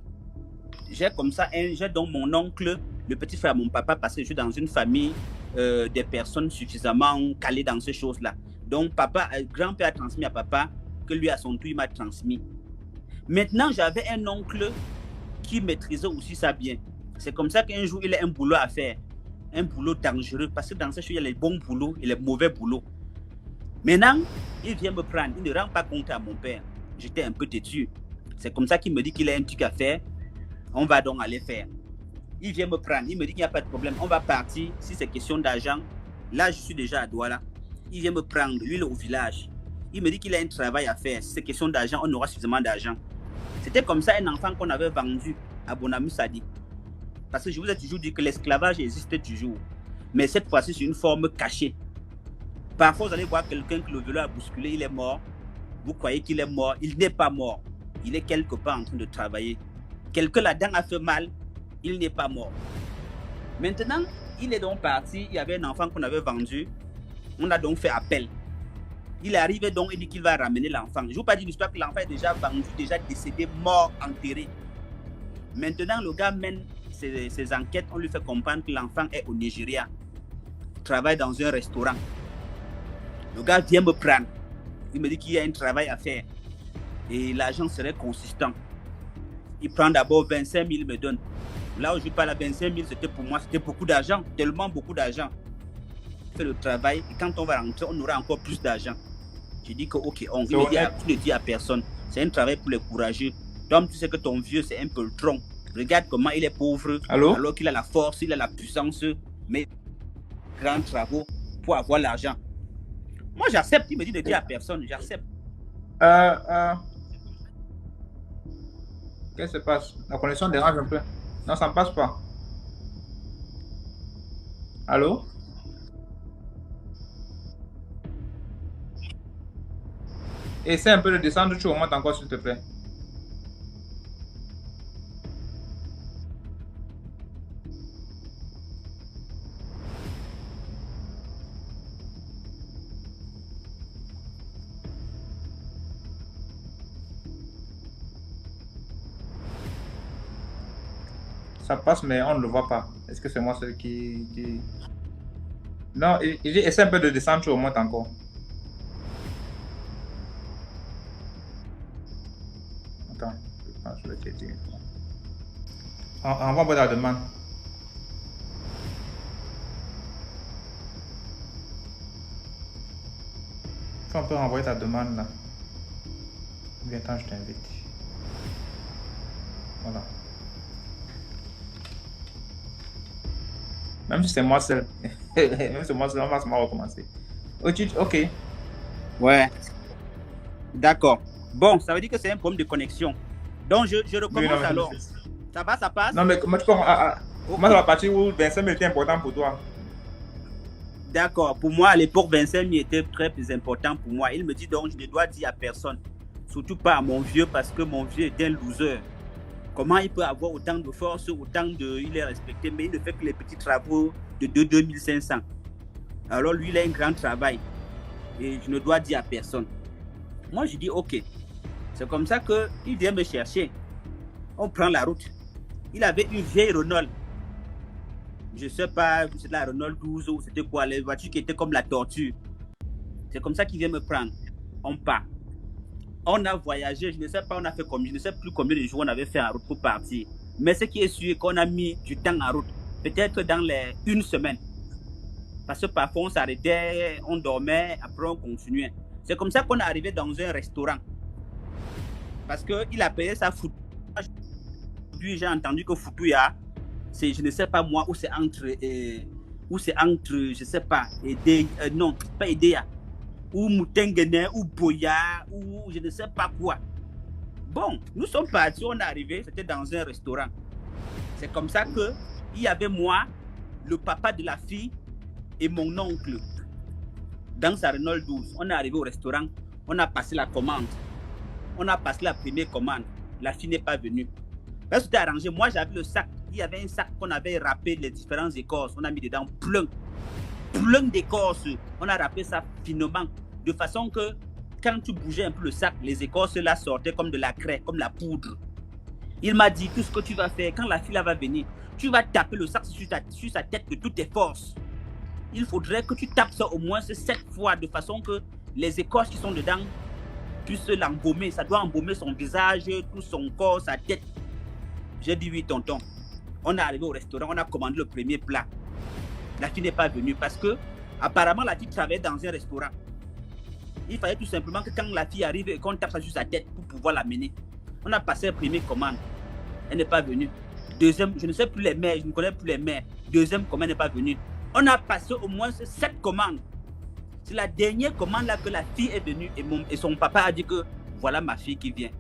J'ai comme ça, j'ai donc mon oncle, le petit frère de mon papa, parce que je suis dans une famille des personnes suffisamment calées dans ces choses-là. Donc, grand-père a transmis à papa, que lui, à son tour, il m'a transmis. Maintenant, j'avais un oncle qui maîtrisait aussi ça bien. C'est comme ça qu'un jour, il a un boulot à faire. Un boulot dangereux, parce que dans ces choses, il y a les bons boulots et les mauvais boulots. Maintenant, il vient me prendre. Il ne rend pas compte à mon père. J'étais un peu têtu. C'est comme ça qu'il me dit qu'il a un truc à faire. On va donc aller faire. Il vient me prendre. Il me dit qu'il n'y a pas de problème. On va partir. Si c'est question d'argent, là, je suis déjà à Douala. Il vient me prendre. Lui, il est au village. Il me dit qu'il a un travail à faire. Si c'est question d'argent, on aura suffisamment d'argent. C'était comme ça un enfant qu'on avait vendu à Bonamou Sadi. Parce que je vous ai toujours dit que l'esclavage existe toujours. Mais cette fois-ci, c'est une forme cachée. Parfois, vous allez voir quelqu'un que le vélo a bousculé, il est mort. Vous croyez qu'il est mort. Il n'est pas mort. Il est quelque part en train de travailler. Quelqu'un là-dedans a fait mal. Il n'est pas mort. Maintenant, il est donc parti. Il y avait un enfant qu'on avait vendu. On a donc fait appel. Il est arrivé donc, il dit qu'il va ramener l'enfant. Je ne vous pas dire l'histoire que l'enfant est déjà vendu, déjà décédé, mort, enterré. Maintenant, le gars mène ses enquêtes. On lui fait comprendre que l'enfant est au Nigeria. Il travaille dans un restaurant. Le gars vient me prendre. Il me dit qu'il y a un travail à faire. Et l'argent serait consistant. Il prend d'abord 25 000, il me donne. Là où je parle à 25 000, c'était pour moi, c'était beaucoup d'argent, tellement beaucoup d'argent. Il fait le travail et quand on va rentrer, on aura encore plus d'argent. Je dis que ok, tu ne dis à personne. C'est un travail pour les courageux. Toi, tu sais que ton vieux, c'est un peu le tronc. Regarde comment il est pauvre, alors qu'il a la force, il a la puissance, mais grands travaux pour avoir l'argent. Moi, j'accepte. Il me dit de dire à personne, j'accepte. Qu'est-ce qui se passe? La connexion dérange un peu. Non, ça ne passe pas. Allô? Essaie un peu de descendre, tu augmentes encore, s'il te plaît. Ça passe, mais on ne le voit pas. Est-ce que c'est moi celui qui... Non, il dit, essaie un peu de descendre, tu augmentes encore. Attends, je vais t'aider. Envoie-moi la demande. Si on peut renvoyer ta demande là. Bien, attends, je t'invite. Voilà. Même si c'est moi seul. Même si c'est moi seul, on va recommencer. Ok. Ouais. D'accord. Bon, ça veut dire que c'est un problème de connexion. Donc, je recommence Oui, non, mais alors. Ça va, ça passe? Non, mais comment tu peux... Ok. Moi, c'est la partie où Vincent était important pour toi. D'accord. Pour moi, à l'époque, Vincent était très plus important pour moi. Il me dit donc, je ne dois dire à personne. Surtout pas à mon vieux, parce que mon vieux est un loser. Comment il peut avoir autant de force, autant de... Il est respecté, mais il ne fait que les petits travaux de 2500. Alors lui, il a un grand travail. Et je ne dois dire à personne. Moi, je dis, ok. C'est comme ça qu'il vient me chercher. On prend la route. Il avait une vieille Renault. Je ne sais pas, c'est la Renault 12 ou c'était quoi, les voitures qui étaient comme la tortue. C'est comme ça qu'il vient me prendre. On part. On a voyagé, je ne sais pas, on a fait combien, je ne sais plus combien de jours on avait fait en route pour partir. Mais ce qui est sûr, qu'on a mis du temps en route. Peut-être dans une semaine. Parce que parfois on s'arrêtait, on dormait, après on continuait. C'est comme ça qu'on est arrivé dans un restaurant. Parce qu'il a payé sa Futuya. Aujourd'hui, j'ai entendu que Futuya, c'est, je ne sais pas moi, où c'est entre, je ne sais pas, non, pas Edea, ou Moutengene, ou Boya, ou je ne sais pas quoi. Bon, nous sommes partis, on est arrivé, c'était dans un restaurant. C'est comme ça qu'il y avait moi, le papa de la fille et mon oncle. Dans sa Renault 12, on est arrivé au restaurant, on a passé la commande. On a passé la première commande. La fille n'est pas venue. Là, c'était arrangé. Moi, j'avais le sac. Il y avait un sac qu'on avait râpé les différentes écorces. On a mis dedans plein d'écorces. On a râpé ça finement. De façon que quand tu bougeais un peu le sac, les écorces là sortaient comme de la craie, comme la poudre. Il m'a dit, tout ce que tu vas faire, quand la fille là va venir, tu vas taper le sac sur sa tête de toutes tes forces. Il faudrait que tu tapes ça au moins 7 fois, de façon que les écorces qui sont dedans puissent l'embaumer. Ça doit embaumer son visage, tout son corps, sa tête. J'ai dit oui, tonton. On est arrivé au restaurant, on a commandé le premier plat. La fille n'est pas venue parce que, apparemment, la fille travaillait dans un restaurant. Il fallait tout simplement que quand la fille arrive et qu'on tape ça sur sa tête pour pouvoir l'amener. On a passé la première commande. Elle n'est pas venue. Deuxième, je ne sais plus les mères, je ne connais plus les mères. Deuxième commande n'est pas venue. On a passé au moins 7 commandes. C'est la dernière commande là que la fille est venue et son papa a dit que voilà ma fille qui vient.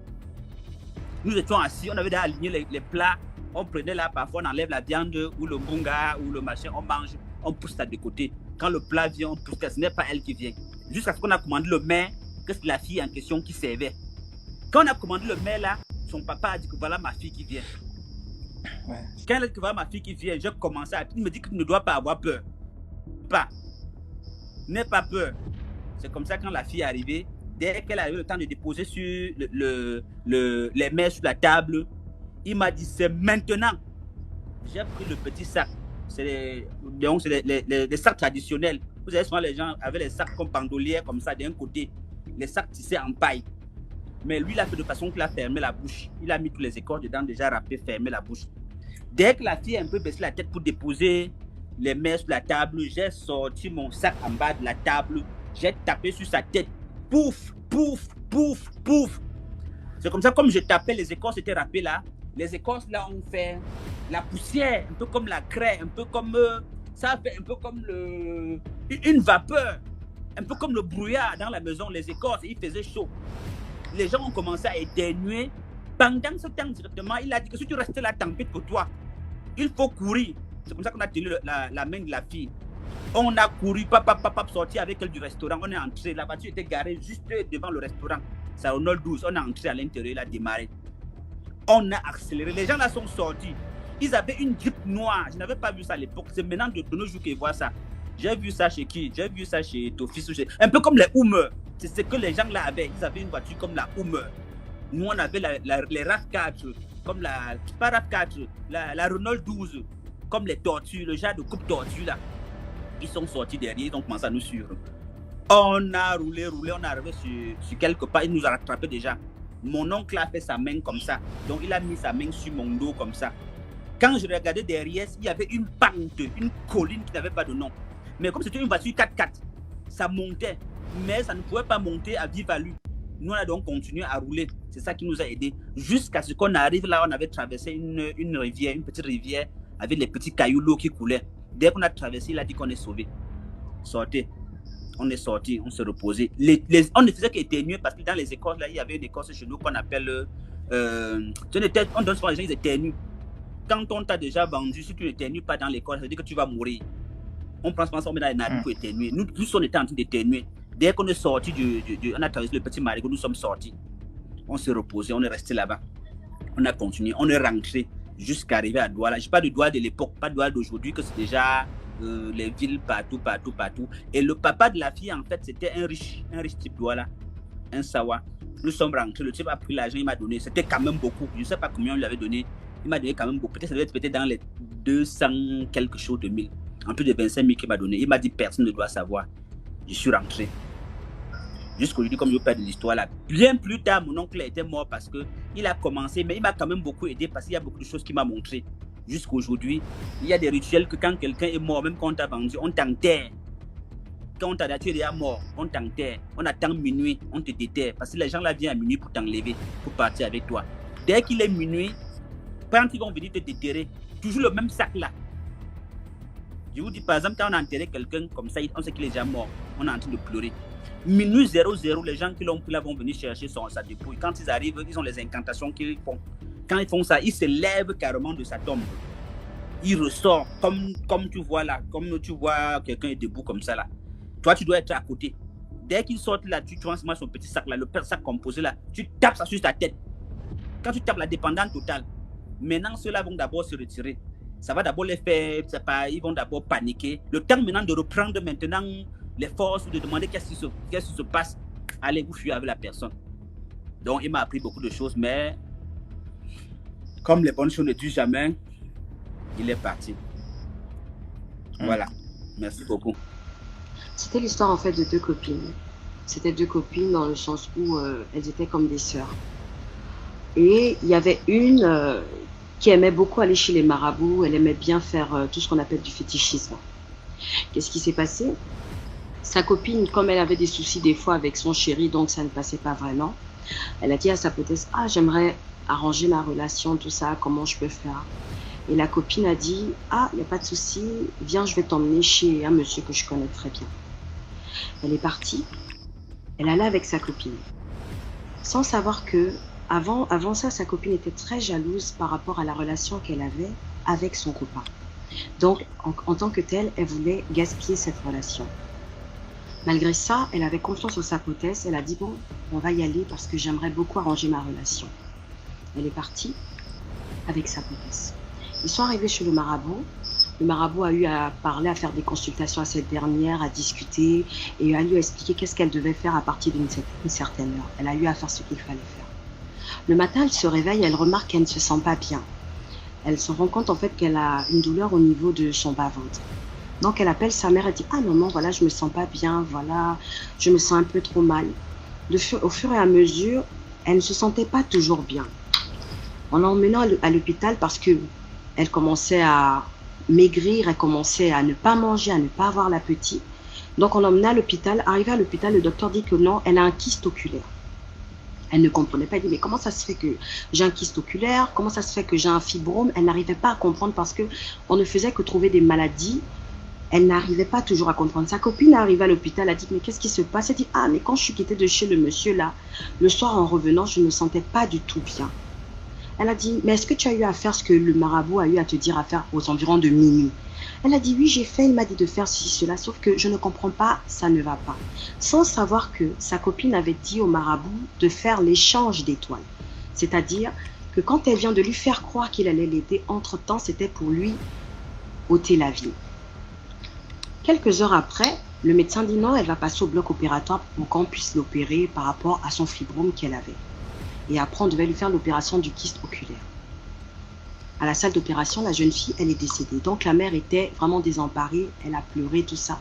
Nous étions assis, on avait déjà aligné les plats. On prenait là, parfois on enlève la viande ou le bunga ou le machin, on mange, on pousse ça de côté. Quand le plat vient, on pousse ça, ce n'est pas elle qui vient. Jusqu'à ce qu'on a commandé le mets, que c'est la fille en question qui servait. Quand on a commandé le mets là, son papa a dit que voilà ma fille qui vient. Ouais. Quand elle a dit que voilà ma fille qui vient, j'ai commencé à... Il me dit que tu ne dois pas avoir peur. N'aie pas peur. C'est comme ça quand la fille est arrivée, dès qu'elle a eu le temps de déposer sur les mets sur la table, il m'a dit c'est maintenant. J'ai pris le petit sac. C'est les sacs traditionnels. Vous savez, souvent les gens avaient les sacs comme bandoliers, comme ça, d'un côté. Les sacs tissés en paille. Mais lui, il a fait de façon qu'il a fermé la bouche. Il a mis tous les écorces dedans, déjà râpé, fermé la bouche. Dès que la fille a un peu baissé la tête pour déposer les mains sur la table, j'ai sorti mon sac en bas de la table. J'ai tapé sur sa tête. Pouf, pouf, pouf, pouf. C'est comme ça, comme je tapais, les écorces étaient râpées là. Les écorces là ont fait la poussière, un peu comme la craie, un peu comme... ça fait un peu comme une vapeur, un peu comme le brouillard dans la maison, les écorces, il faisait chaud. Les gens ont commencé à éternuer. Pendant ce temps, directement, il a dit que si tu restes là, tant pis pour toi. Il faut courir. C'est comme ça qu'on a tenu la main de la fille. On a couru, sorti avec elle du restaurant. On est entré. La voiture était garée juste devant le restaurant. Ça Renault 12. On est entré à l'intérieur, il a démarré. On a accéléré. Les gens là sont sortis. Ils avaient une Jeep noire. Je n'avais pas vu ça à l'époque. C'est maintenant de nos jours qu'ils voient ça. J'ai vu ça chez qui? J'ai vu ça chez Tofis. Un peu comme les Hummer. C'est ce que les gens là avaient. Ils avaient une voiture comme la Hummer. Nous, on avait les RAV4, comme pas RAV4, la Renault 12, comme les tortues, le genre de coupe tortue là. Ils sont sortis derrière, ils ont commencé à nous suivre. On a roulé, on est arrivé sur quelque part, il nous a rattrapé déjà. Mon oncle a fait sa main comme ça. Donc, il a mis sa main sur mon dos comme ça. Quand je regardais derrière, il y avait une pente, une colline qui n'avait pas de nom. Mais comme c'était une voiture 4x4, ça montait, mais ça ne pouvait pas monter à vive allure. Nous, on a donc continué à rouler. C'est ça qui nous a aidés. Jusqu'à ce qu'on arrive là, on avait traversé une rivière, une petite rivière, avec les petits cailloux, l'eau qui coulait. Dès qu'on a traversé, il a dit qu'on est sauvé. Sortez. On est sorti, on s'est reposé. On ne faisait qu'éternuer parce que dans les écoles, là, il y avait une école chez nous qu'on appelle... on donne souvent les gens, ils éternuent. Quand on t'a déjà vendu, si tu n'éternues pas dans l'école, ça veut dire que tu vas mourir. On prend souvent ça, on met dans les narines pour éternuer. Nous, plus on était en train d'éternuer. Dès qu'on est sorti, on a traversé le petit marigot, nous sommes sortis. On s'est reposé, on est resté là-bas. On a continué, on est rentré jusqu'à arriver à Douala. Je parle de Douala de l'époque, pas de Douala d'aujourd'hui, que c'est déjà les villes partout. Et le papa de la fille, en fait, c'était un riche type Douala, un Sawa. Nous sommes rentrés, le type a pris l'argent, il m'a donné. C'était quand même beaucoup. Je ne sais pas combien on lui avait donné. Il m'a donné quand même beaucoup. Peut-être ça devait être dans les 200 quelque chose de mille. En plus de 25 000 qu'il m'a donné. Il m'a dit personne ne doit savoir. Je suis rentré. Jusqu'aujourd'hui, comme je vous parle de l'histoire là. Bien plus tard, mon oncle était mort parce qu'il a commencé, mais il m'a quand même beaucoup aidé parce qu'il y a beaucoup de choses qu'il m'a montré. Jusqu'aujourd'hui, il y a des rituels que quand quelqu'un est mort, même quand on t'a vendu, on t'enterre. Quand on t'a tué, il est mort, on t'enterre. On attend minuit, on te déterre. Parce que les gens là viennent à minuit pour t'enlever, pour partir avec toi. Dès qu'il est minuit, quand ils vont venir te déterrer, toujours le même sac là. Je vous dis par exemple, quand on a enterré quelqu'un comme ça, on sait qu'il est déjà mort. On est en train de pleurer. Minuit 00, les gens qui l'ont pris là vont venir chercher sa dépouille. Quand ils arrivent, ils ont les incantations qu'ils font. Quand ils font ça, ils se lèvent carrément de sa tombe. Il ressort comme tu vois là, comme tu vois quelqu'un est debout comme ça là. Toi, tu dois être à côté. Dès qu'ils sortent là, tu transformes son petit sac là, le sac composé là, tu tapes ça sur ta tête. Quand tu tapes la dépendance totale, maintenant ceux-là vont d'abord se retirer. Ça va d'abord les faire, ils vont d'abord paniquer. Le temps maintenant de reprendre maintenant les forces, de demander qu'est-ce qui se passe. Allez, vous fuyez avec la personne. Donc, il m'a appris beaucoup de choses, mais comme les bonnes choses ne durent jamais, il est parti. Voilà. Merci beaucoup. C'était l'histoire en fait de deux copines. C'était deux copines dans le sens où elles étaient comme des sœurs. Et il y avait une qui aimait beaucoup aller chez les marabouts. Elle aimait bien faire tout ce qu'on appelle du fétichisme. Qu'est-ce qui s'est passé? Sa copine, comme elle avait des soucis des fois avec son chéri, donc ça ne passait pas vraiment, elle a dit à sa poétesse, « Ah, j'aimerais arranger ma relation, tout ça, comment je peux faire ?» Et la copine a dit, « Ah, il n'y a pas de souci, viens, je vais t'emmener chez un monsieur que je connais très bien. » Elle est partie, elle allait avec sa copine, sans savoir que avant ça, sa copine était très jalouse par rapport à la relation qu'elle avait avec son copain. Donc, en tant que telle, elle voulait gaspiller cette relation. Malgré ça, elle avait confiance en sa poétesse. Elle a dit, bon, on va y aller parce que j'aimerais beaucoup arranger ma relation. Elle est partie avec sa poétesse. Ils sont arrivés chez le marabout. Le marabout a eu à parler, à faire des consultations à cette dernière, à discuter et a eu à expliquer qu'est-ce qu'elle devait faire à partir d'une certaine heure. Elle a eu à faire ce qu'il fallait faire. Le matin, elle se réveille, elle remarque qu'elle ne se sent pas bien. Elle se rend compte en fait qu'elle a une douleur au niveau de son bas-ventre. Donc elle appelle sa mère et dit « Ah maman, voilà, je me sens pas bien, voilà, je me sens un peu trop mal. » Au fur et à mesure, elle ne se sentait pas toujours bien. En l'emmenant à l'hôpital parce qu'elle commençait à maigrir, elle commençait à ne pas manger, à ne pas avoir l'appétit. Donc on l'emmena à l'hôpital. Arrivée à l'hôpital, le docteur dit que non, elle a un kyste oculaire. Elle ne comprenait pas, elle dit mais comment ça se fait que j'ai un kyste oculaire, comment ça se fait que j'ai un fibrome? Elle n'arrivait pas à comprendre parce qu'on ne faisait que trouver des maladies. Elle n'arrivait pas toujours à comprendre. Sa copine est arrivée à l'hôpital, elle a dit mais qu'est-ce qui se passe? Elle dit ah mais quand je suis quittée de chez le monsieur là, le soir en revenant, je ne me sentais pas du tout bien. Elle a dit mais est-ce que tu as eu à faire ce que le marabout a eu à te dire à faire aux environs de minuit? Elle a dit oui j'ai fait, il m'a dit de faire ceci, cela, sauf que je ne comprends pas, ça ne va pas. Sans savoir que sa copine avait dit au marabout de faire l'échange d'étoiles. C'est-à-dire que quand elle vient de lui faire croire qu'il allait l'aider, entre-temps c'était pour lui ôter la vie. Quelques heures après, le médecin dit non, elle va passer au bloc opératoire pour qu'on puisse l'opérer par rapport à son fibrome qu'elle avait. Et après, on devait lui faire l'opération du kyste oculaire. À la salle d'opération, la jeune fille, elle est décédée. Donc la mère était vraiment désemparée, elle a pleuré, tout ça.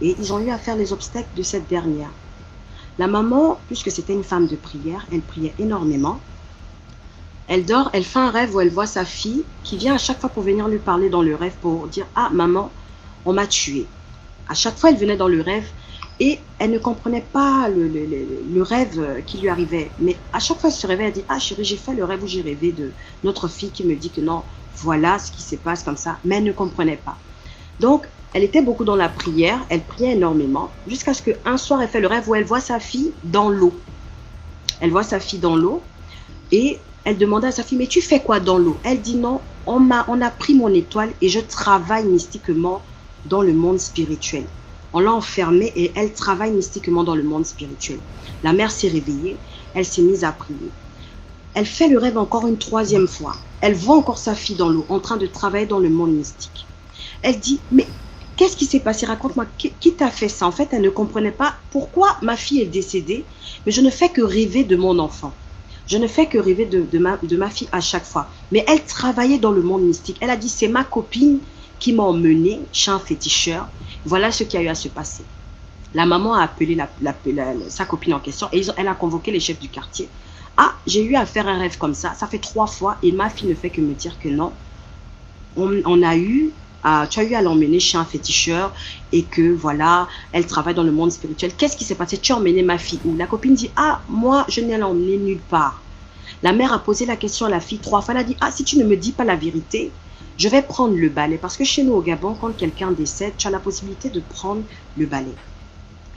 Et ils ont eu à faire les obsèques de cette dernière. La maman, puisque c'était une femme de prière, elle priait énormément. Elle dort, elle fait un rêve où elle voit sa fille qui vient à chaque fois pour venir lui parler dans le rêve pour dire « Ah, maman, on m'a tué ». À chaque fois, elle venait dans le rêve et elle ne comprenait pas le rêve qui lui arrivait. Mais à chaque fois, elle se réveille, elle dit « Ah chérie, j'ai fait le rêve où j'ai rêvé de notre fille qui me dit que non, voilà ce qui se passe comme ça. » Mais elle ne comprenait pas. Donc, elle était beaucoup dans la prière, elle priait énormément, jusqu'à ce qu'un soir, elle fait le rêve où elle voit sa fille dans l'eau. Elle voit sa fille dans l'eau et elle demandait à sa fille « Mais tu fais quoi dans l'eau ?» Elle dit « Non, on a pris mon étoile et je travaille mystiquement dans le monde spirituel. » On l'a enfermée et elle travaille mystiquement dans le monde spirituel. La mère s'est réveillée, elle s'est mise à prier. Elle fait le rêve encore une troisième fois. Elle voit encore sa fille dans l'eau, en train de travailler dans le monde mystique. Elle dit « Mais qu'est-ce qui s'est passé? Raconte-moi, qui t'a fait ça ?» En fait, elle ne comprenait pas pourquoi ma fille est décédée, mais je ne fais que rêver de mon enfant. Je ne fais que rêver de ma fille à chaque fois. Mais elle travaillait dans le monde mystique. Elle a dit « C'est ma copine qui m'a emmenée chez un féticheur. Voilà ce qui a eu à se passer. » La maman a appelé sa copine en question et elle a convoqué les chefs du quartier. « Ah, j'ai eu à faire un rêve comme ça fait 3 fois et ma fille ne fait que me dire que non. Tu as eu à l'emmener chez un féticheur et que voilà, elle travaille dans le monde spirituel. Qu'est-ce qui s'est passé? Tu as emmené ma fille où?» La copine dit « Ah, moi, je n'ai l'emmené nulle part. » La mère a posé la question à la fille 3 fois. Elle a dit « Ah, si tu ne me dis pas la vérité, je vais prendre le balai. » Parce que chez nous au Gabon, quand quelqu'un décède, tu as la possibilité de prendre le balai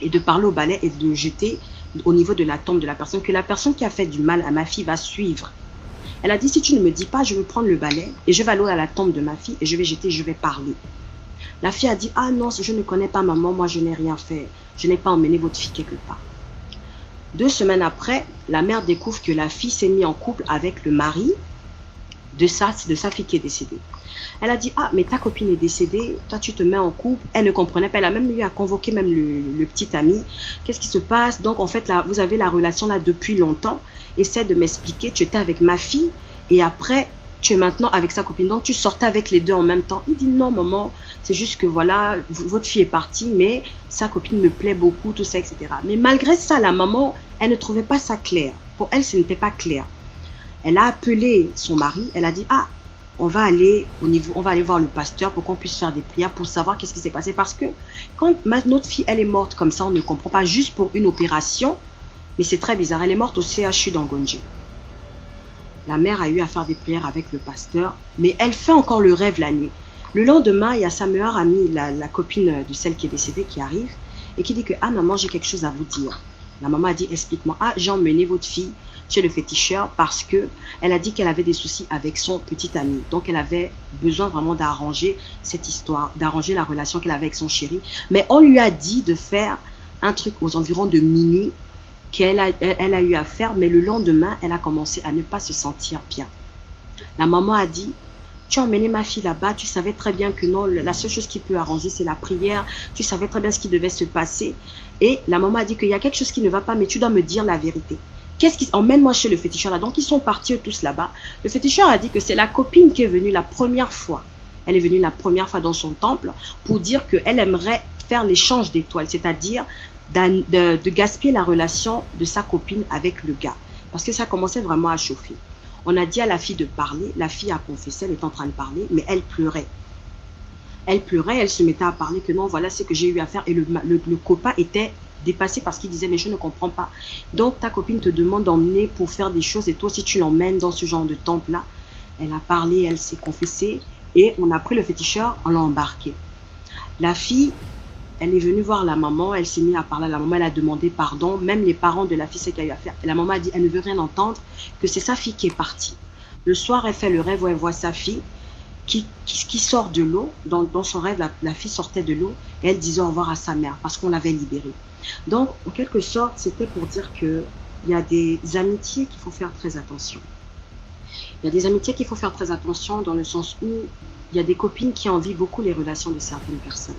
et de parler au balai et de le jeter au niveau de la tombe de la personne, que la personne qui a fait du mal à ma fille va suivre. Elle a dit, si tu ne me dis pas, je vais prendre le balai et je vais aller à la tombe de ma fille et je vais jeter, je vais parler. La fille a dit, ah non, je ne connais pas maman, moi je n'ai rien fait. Je n'ai pas emmené votre fille quelque part. 2 semaines après, la mère découvre que la fille s'est mise en couple avec le mari de sa fille qui est décédée. Elle a dit, ah, mais ta copine est décédée, toi tu te mets en couple. Elle ne comprenait pas, elle a même eu à convoquer même le petit ami. Qu'est-ce qui se passe? Donc en fait, là, vous avez la relation là depuis longtemps. Essaie de m'expliquer, tu étais avec ma fille et après, tu es maintenant avec sa copine. Donc tu sortais avec les deux en même temps. Il dit, non maman, c'est juste que voilà, votre fille est partie, mais sa copine me plaît beaucoup, tout ça, etc. Mais malgré ça, la maman, elle ne trouvait pas ça clair. Pour elle, ce n'était pas clair. Elle a appelé son mari, elle a dit, ah, on va aller voir le pasteur pour qu'on puisse faire des prières pour savoir qu'est-ce qui s'est passé. Parce que quand notre fille, elle est morte comme ça, on ne comprend pas, juste pour une opération, mais c'est très bizarre. Elle est morte au CHU d'Angonji. La mère a eu à faire des prières avec le pasteur, mais elle fait encore le rêve la nuit. Le lendemain, il y a sa meilleure amie, la copine de celle qui est décédée, qui arrive et qui dit que, ah maman, j'ai quelque chose à vous dire. La maman a dit, explique-moi. Ah, j'ai emmené votre fille chez le féticheur parce que elle a dit qu'elle avait des soucis avec son petit ami. Donc, elle avait besoin vraiment d'arranger cette histoire, d'arranger la relation qu'elle avait avec son chéri. Mais on lui a dit de faire un truc aux environs de minuit qu'elle a eu à faire. Mais le lendemain, elle a commencé à ne pas se sentir bien. La maman a dit, tu as emmené ma fille là-bas, tu savais très bien que non, la seule chose qui peut arranger, c'est la prière. Tu savais très bien ce qui devait se passer. Et la maman a dit qu'il y a quelque chose qui ne va pas, mais tu dois me dire la vérité. Emmène-moi chez le féticheur là. Donc, ils sont partis tous là-bas. Le féticheur a dit que c'est la copine qui est venue la première fois. Elle est venue la première fois dans son temple pour dire qu'elle aimerait faire l'échange d'étoiles, c'est-à-dire de gaspiller la relation de sa copine avec le gars. Parce que ça commençait vraiment à chauffer. On a dit à la fille de parler. La fille a confessé, elle est en train de parler, mais elle pleurait. Elle pleurait, elle se mettait à parler que non, voilà ce que j'ai eu à faire. Et le copain était dépassé parce qu'il disait, mais je ne comprends pas. Donc, ta copine te demande d'emmener pour faire des choses et toi, si tu l'emmènes dans ce genre de temple-là, elle a parlé, elle s'est confessée et on a pris le féticheur, on l'a embarqué. La fille, elle est venue voir la maman, elle s'est mise à parler à la maman, elle a demandé pardon, même les parents de la fille, c'est qu'elle a eu à faire. Et la maman a dit, elle ne veut rien entendre, que c'est sa fille qui est partie. Le soir, elle fait le rêve où elle voit sa fille qui sort de l'eau. Dans son rêve, la fille sortait de l'eau et elle disait au revoir à sa mère parce qu'on l'avait libérée. Donc, en quelque sorte, c'était pour dire qu'il y a des amitiés qu'il faut faire très attention. Il y a des amitiés qu'il faut faire très attention dans le sens où il y a des copines qui envient beaucoup les relations de certaines personnes.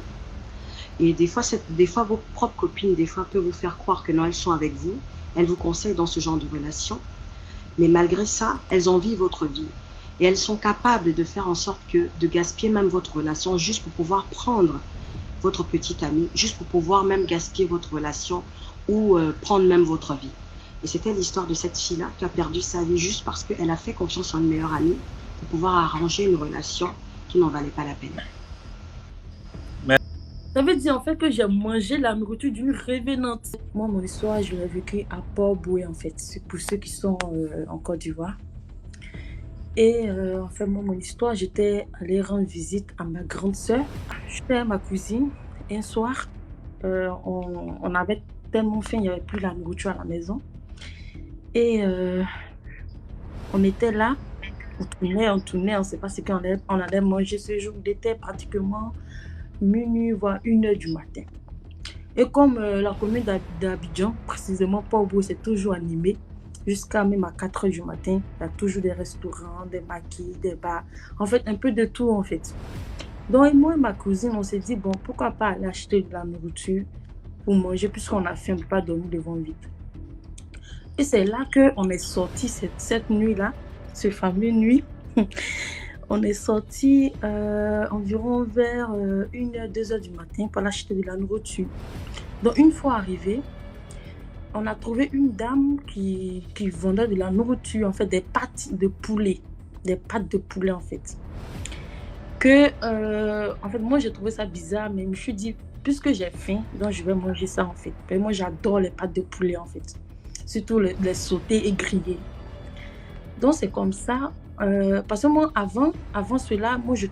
Et des fois, vos propres copines, des fois, peuvent vous faire croire que non, elles sont avec vous. Elles vous conseillent dans ce genre de relation. Mais malgré ça, elles envient votre vie. Et elles sont capables de faire en sorte de gaspiller même votre relation juste pour pouvoir prendre votre petit ami, juste pour pouvoir même gaspiller votre relation ou prendre même votre vie. Et c'était l'histoire de cette fille-là qui a perdu sa vie juste parce qu'elle a fait confiance en une meilleure amie pour pouvoir arranger une relation qui n'en valait pas la peine. Ça veut dire en fait que j'ai mangé la nourriture d'une révénante. Moi, mon histoire, je l'ai vécue à Port-Boué en fait, c'est pour ceux qui sont en Côte d'Ivoire. Et en fait, moi, mon histoire, j'étais allée rendre visite à ma grande sœur. J'étais à ma cousine. Et un soir, on avait tellement faim, il n'y avait plus la nourriture à la maison. Et on était là, on tournait, on ne sait pas ce qu'on allait manger ce jour. Il était pratiquement minuit, voire 1h du matin. Et comme la commune d'Abidjan, précisément Port-Boué, c'est toujours animé, jusqu'à même à 4h du matin, il y a toujours des restaurants, des maquis, des bars, en fait, un peu de tout en fait. Donc moi et ma cousine, on s'est dit, bon, pourquoi pas aller acheter de la nourriture pour manger, puisqu'on a faim, on ne peut pas dormir devant vide. Et c'est là qu'on est sorti cette nuit-là, ce fameux nuit. On est sorti environ vers 1h, 2h du matin pour acheter de la nourriture. Donc une fois arrivé, on a trouvé une dame qui vendait de la nourriture, en fait des pâtes de poulet. Des pâtes de poulet en fait. En fait moi j'ai trouvé ça bizarre, mais je me suis dit, puisque j'ai faim, donc je vais manger ça en fait. Et moi j'adore les pâtes de poulet en fait. Surtout les sautés et grillés. Donc c'est comme ça. Parce que moi avant cela, moi je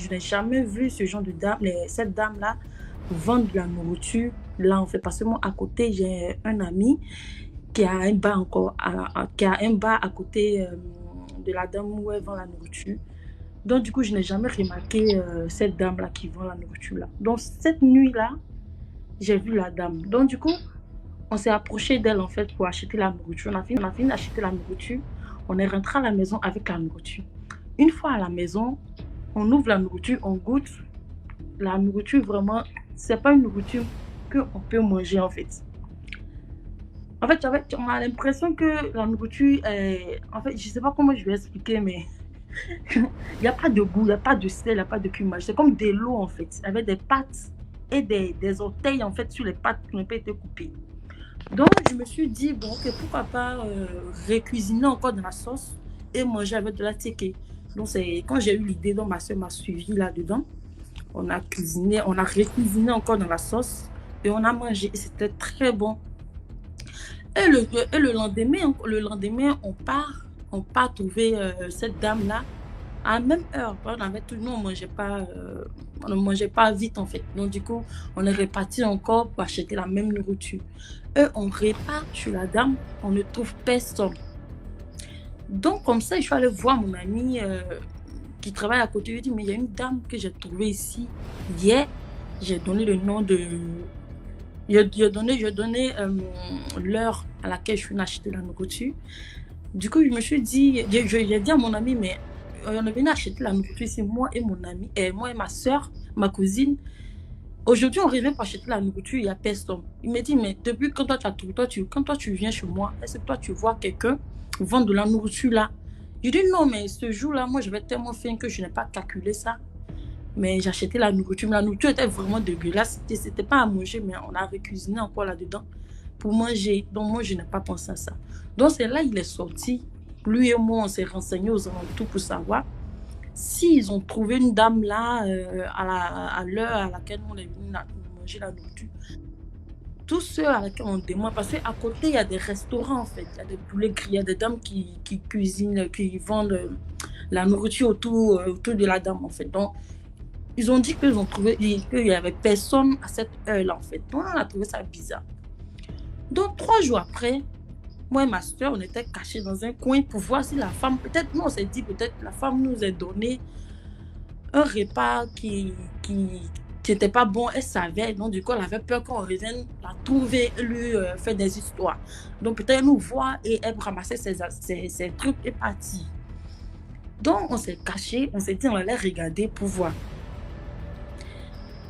n'ai jamais vu ce genre de dame, cette dame-là vendre de la nourriture là en fait. Parce que moi à côté j'ai un ami qui a un bar encore, qui a un bar à côté de la dame où elle vend la nourriture. Donc du coup je n'ai jamais remarqué cette dame-là qui vend la nourriture là. Donc cette nuit-là, j'ai vu la dame. Donc du coup on s'est approché d'elle en fait pour acheter la nourriture. On a fini d'acheter la nourriture. On est rentré à la maison avec la nourriture. Une fois à la maison, on ouvre la nourriture, on goûte. La nourriture, vraiment, c'est pas une nourriture qu'on peut manger en fait. En fait, on a l'impression que la nourriture est... En fait, je sais pas comment je vais expliquer, mais il n'y a pas de goût, il n'y a pas de sel, il n'y a pas de cumage. C'est comme de l'eau en fait, avec des pâtes et des orteils en fait sur les pâtes qui n'ont pas été coupées. Donc, je me suis dit, bon, ok, pourquoi pas récuisiner encore dans la sauce et manger avec de la teke. Donc, c'est quand j'ai eu l'idée, donc ma soeur m'a suivi là-dedans. On a récuisiné encore dans la sauce et on a mangé. Et c'était très bon. Et le lendemain, on part trouver cette dame-là à la même heure. Nous, on ne mangeait pas vite en fait. Donc, du coup, on est reparti encore pour acheter la même nourriture. Et on repart chez la dame, on ne trouve personne. Donc, comme ça, je suis allée voir mon ami qui travaille à côté. Je lui ai dit, mais il y a une dame que j'ai trouvée ici hier. J'ai donné le nom de... J'ai donné l'heure à laquelle je suis venue acheter la nourriture. Du coup, je me suis dit, j'ai dit à mon ami, mais on est venu acheter la nourriture ici, moi et mon ami, moi et ma soeur, ma cousine. Aujourd'hui, on revient pour acheter la nourriture, il n'y a personne. Il me dit, mais depuis quand quand tu viens chez moi, est-ce que toi tu vois quelqu'un vendre de la nourriture là? Je dis non, mais ce jour-là, moi j'avais tellement faim que je n'ai pas calculé ça. Mais j'ai acheté la nourriture. Mais la nourriture était vraiment dégueulasse. C'était pas à manger, mais on a recuisiné encore là-dedans pour manger. Donc moi, je n'ai pas pensé à ça. Donc c'est là il est sorti. Lui et moi, on s'est renseignés aux alentours pour savoir s'ils ont trouvé une dame là à l'heure à laquelle on est venu manger la nourriture. Tous ceux à laquelle on demande, parce qu'à côté, il y a des restaurants en fait. Il y a des poulets grillés, il y a des dames qui cuisinent, qui vendent la nourriture autour de la dame en fait. Donc, ils ont dit qu'ils ont trouvé, qu'il n'y avait personne à cette heure-là en fait. Donc, on a trouvé ça bizarre. Donc, 3 jours après, moi et ma soeur, on était cachés dans un coin pour voir si la femme, peut-être, nous on s'est dit, peut-être la femme nous a donné un repas qui n'était pas bon, elle savait, donc du coup elle avait peur qu'on revienne la trouver, lui faire des histoires. Donc peut-être elle nous voit et elle ramassait ses trucs et partit. Donc on s'est cachés, on s'est dit on allait regarder pour voir.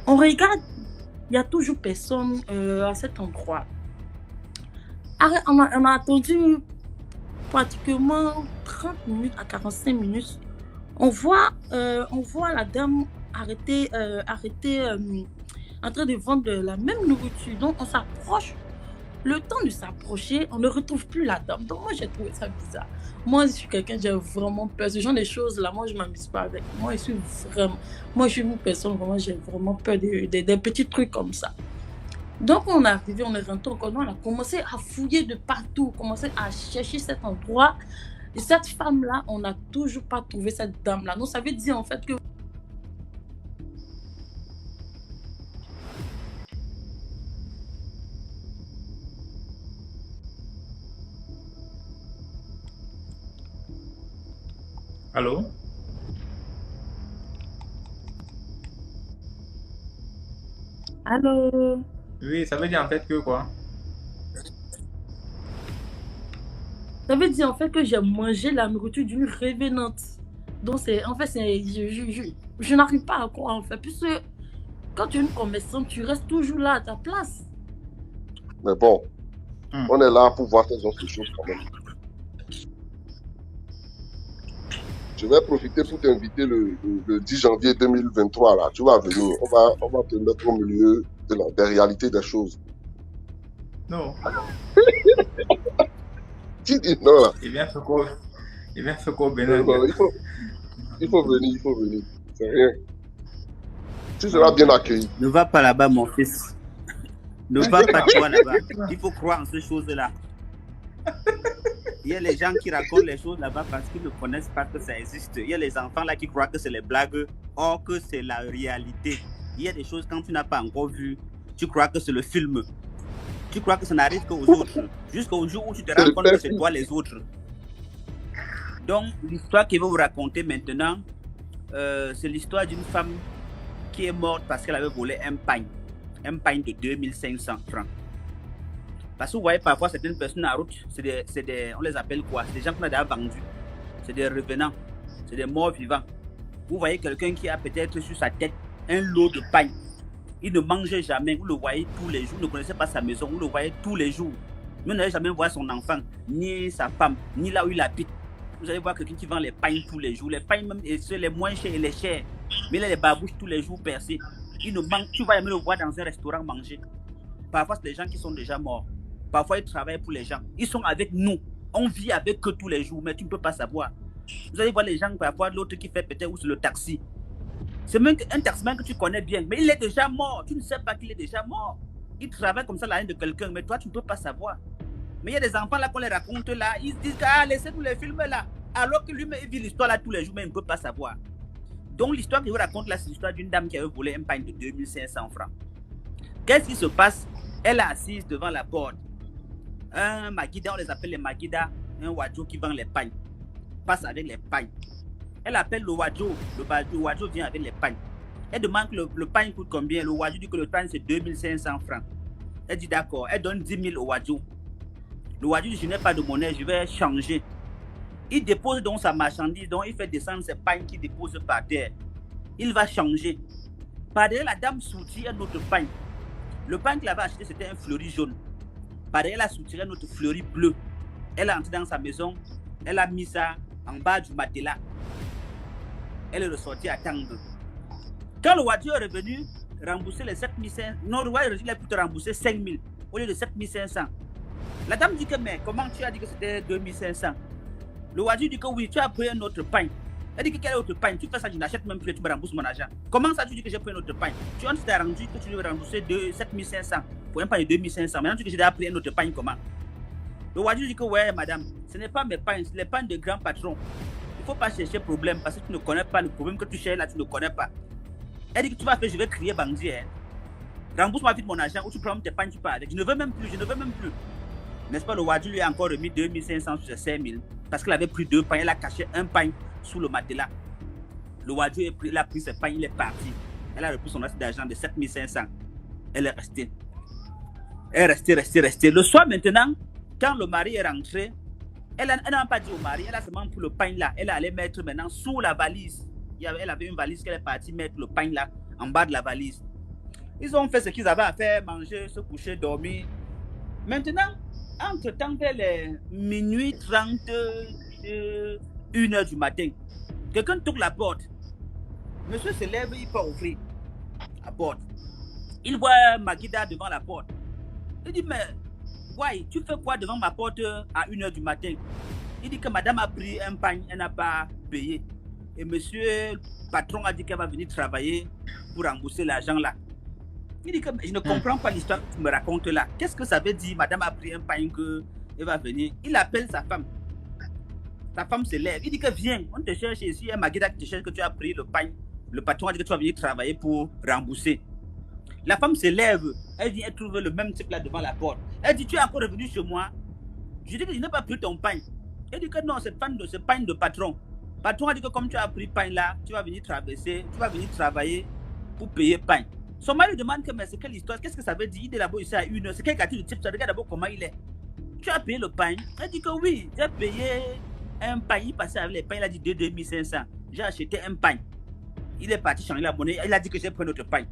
On regarde, il n'y a toujours personne à cet endroit. On a attendu pratiquement 30 minutes à 45 minutes. On voit la dame arrêtée en train de vendre la même nourriture. Donc on s'approche Le temps de s'approcher, on ne retrouve plus la dame. Donc moi, j'ai trouvé ça bizarre. Moi, je suis quelqu'un, j'ai vraiment peur. Ce genre de choses-là, moi, je ne m'amuse pas avec. Moi, je suis une personne, vraiment, j'ai vraiment peur des petits trucs comme ça. Donc, on est arrivé, on est rentré au cordon, on a commencé à fouiller de partout, commencé à chercher cet endroit. Et cette femme-là, on n'a toujours pas trouvé cette dame-là. Donc, ça veut dire en fait que... Allô? Allô? Oui, ça veut dire en fait que quoi? Ça veut dire en fait que j'ai mangé la nourriture d'une révénante. Donc, en fait, je n'arrive pas à croire en fait. Puisque quand tu es une commerçante, tu restes toujours là à ta place. Mais bon, on est là pour voir ces autres choses quand même. Je vais profiter pour t'inviter le 10 janvier 2023 là. Tu vas venir. On va te mettre au milieu des réalités des choses. Non. Qui dit non là? Il vient faire quoi, Bénin? Non, il faut venir. C'est rien. Tu seras bien accueilli. Ne va pas là-bas, mon fils. Ne va pas toi là-bas. Il faut croire en ces choses-là. Il y a les gens qui racontent les choses là-bas parce qu'ils ne connaissent pas que ça existe. Il y a les enfants là qui croient que c'est les blagues, or que c'est la réalité. Il y a des choses quand tu n'as pas encore vu, tu crois que c'est le film. Tu crois que ça n'arrive qu'aux autres. Jusqu'au jour où tu te rends compte que c'est toi les autres. Donc, l'histoire que je vais vous raconter maintenant, c'est l'histoire d'une femme qui est morte parce qu'elle avait volé un pain de 2500 francs. Parce que vous voyez parfois certaines personnes en route, on les appelle quoi? C'est des gens qu'on a déjà vendus. C'est des revenants, c'est des morts vivants. Vous voyez quelqu'un qui a peut-être sur sa tête un lot de pain. Il ne mangeait jamais, vous le voyez tous les jours, vous ne connaissez pas sa maison, vous le voyez tous les jours. Vous n'allez jamais voir son enfant, ni sa femme, ni là où il habite. Vous allez voir quelqu'un qui vend les pains tous les jours. Les pains même, c'est les moins chers et les chers. Mais il a les babouches tous les jours percées. Il ne manque, tu vas jamais le voir dans un restaurant manger. Parfois, c'est des gens qui sont déjà morts. Parfois, ils travaillent pour les gens. Ils sont avec nous. On vit avec eux tous les jours, mais tu ne peux pas savoir. Vous allez voir les gens, parfois, l'autre qui fait peut-être où c'est le taxi. C'est même un taximan que tu connais bien, mais il est déjà mort. Tu ne sais pas qu'il est déjà mort. Il travaille comme ça la haine de quelqu'un, mais toi, tu ne peux pas savoir. Mais il y a des enfants là qu'on les raconte là, ils se disent laissez-nous les films là. Alors que lui-même, il vit l'histoire là tous les jours, mais il ne peut pas savoir. Donc, l'histoire que je vous raconte là, c'est l'histoire d'une dame qui avait volé un pain de 2500 francs. Qu'est-ce qui se passe? Elle est assise devant la porte. Un Magida, on les appelle les Magida, un Wadjo qui vend les pains. Passe avec les pains. Elle appelle le Wadjo. Le Wadjo vient avec les pains. Elle demande que le pain coûte combien. Le Wadjo dit que le pain c'est 2500 francs. Elle dit d'accord. Elle donne 10 000 au Wadjo. Le Wadjo dit je n'ai pas de monnaie, je vais changer. Il dépose donc sa marchandise, donc il fait descendre ses pains qu'il dépose par terre. Il va changer. Par derrière, la dame soutient un autre pain. Le pain qu'il avait acheté, c'était un fleuri jaune. Par derrière, elle a soutiré notre fleuri bleu. Elle est entrée dans sa maison. Elle a mis ça en bas du matelas. Elle est ressortie à attendre. Quand le Wadjo est revenu rembourser les 7500, non, le Wadjo il a pu te rembourser 5000 au lieu de 7500. La dame dit que, mais comment tu as dit que c'était 2500? Le Wadjo dit que oui, tu as pris un autre pain. Elle dit que quel est l'autre pain? Tu fais ça, je n'achète même plus, tu me rembourses mon argent. Comment ça, tu dis que j'ai pris un autre pain? Tu as rendu que tu devais rembourser 7500 pour un pain de 2500. Maintenant, tu dis que j'ai déjà pris un autre pain, comment? Le Wadjo dit que ouais, madame, ce n'est pas mes pains, c'est les pains de grands patrons. Il ne faut pas chercher problème parce que tu ne connais pas le problème que tu cherches là, tu ne connais pas. Elle dit que tu vas faire, je vais crier bandit. Hein. Rembourse-moi vite mon argent ou tu prends tes pains, tu pars avec. Je ne veux même plus, je ne veux même plus. N'est-ce pas, le Wadjo lui a encore remis 2500 sur ses 5000 parce qu'elle avait pris 2 pains, elle a caché un pain sous le matelas. Le Wadjo a pris ses pains, il est parti. Elle a repris son reste d'argent de 7500. Elle est restée. Elle est restée. Le soir maintenant, quand le mari est rentré, elle n'a pas dit au mari, elle a seulement pris le pain là. Elle allait mettre maintenant sous la valise. Elle avait une valise qu'elle est partie mettre le pain là, en bas de la valise. Ils ont fait ce qu'ils avaient à faire, manger, se coucher, dormir. Maintenant, entre-temps, vers les minuit 30, 1h du matin, quelqu'un toque la porte. Monsieur se lève, il peut ouvrir la porte. Il voit Magida devant la porte. Il dit, mais ouais, tu fais quoi devant ma porte à 1h du matin? Il dit que madame a pris un pain, elle n'a pas payé. Et monsieur, le patron a dit qu'elle va venir travailler pour rembourser l'argent là. Il dit que je ne comprends pas l'histoire que tu me racontes là. Qu'est-ce que ça veut dire? Madame a pris un pain qu'elle va venir. Il appelle sa femme. Sa femme se lève. Il dit que viens, on te cherche ici. Un Maguida qui te cherche que tu as pris le pain. Le patron a dit que tu vas venir travailler pour rembourser. La femme se lève. Elle dit, elle trouve le même type là devant la porte. Elle dit, tu es encore revenu chez moi. Je dis que je n'ai pas pris ton pain. Elle dit que non, c'est pain de patron. Patron a dit que comme tu as pris pain là, tu vas venir traverser, tu vas venir travailler pour payer pain. Son mari demande que mais c'est quelle histoire, qu'est-ce que ça veut dire? Il est d'abord ici à 1h, c'est quel quartier de type, ça regarde d'abord comment il est. Tu as payé le pain? Elle dit que oui, j'ai payé un pain, il passait avec les pains, il a dit 2500. J'ai acheté un pain. Il est parti changer la monnaie, il a dit que j'ai pris notre pain.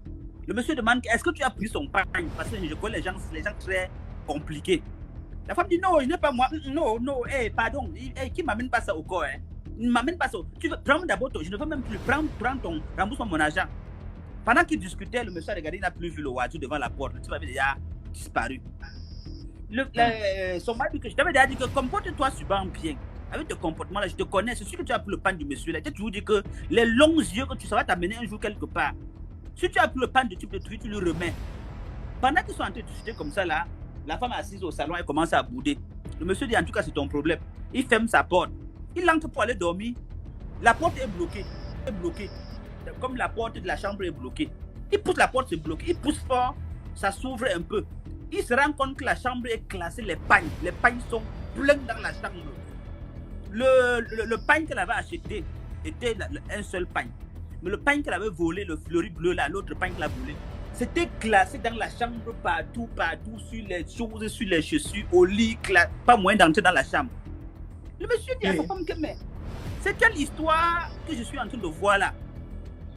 Le monsieur demande, est-ce que tu as pris son pain? Parce que je connais les gens très compliqués. La femme dit non, je n'ai pas moi. Non, pardon, qui m'amène pas ça au corps, hein? Ne m'amène pas ça. Tu veux prendre d'abord, je ne veux même plus prendre ton, rembourse mon argent. Pendant qu'il discutait, le monsieur a regardé, il n'a plus vu le oiseau devant la porte. Le type avait déjà disparu. Son mari dit que je t'avais déjà dit que comporte-toi super bien. Avec ce comportement-là, je te connais. C'est sûr que tu as pris le pain du monsieur là. Tu as toujours dit que les longs yeux que ça va t'amener un jour quelque part. Si tu as pris le pain de type de truc, tu le remets. Pendant qu'ils sont en train de discuter comme ça là, la femme assise au salon, elle commence à bouder. Le monsieur dit en tout cas c'est ton problème. Il ferme sa porte. Il entre pour aller dormir. La porte est bloquée. Comme la porte de la chambre est bloquée. Il pousse la porte, c'est bloqué. Il pousse fort, ça s'ouvre un peu. Il se rend compte que la chambre est classée, les pagnes. Les pagnes sont pleines dans la chambre. Le pagne qu'elle avait acheté était un seul pagne. Mais le pagne qu'elle avait volé, le fleuri bleu là, l'autre pagne qu'elle a volé, c'était classé dans la chambre partout, sur les choses, sur les chaussures, au lit, pas moyen d'entrer dans la chambre. Le monsieur dit à sa femme que mais c'est quelle histoire que je suis en train de voir là?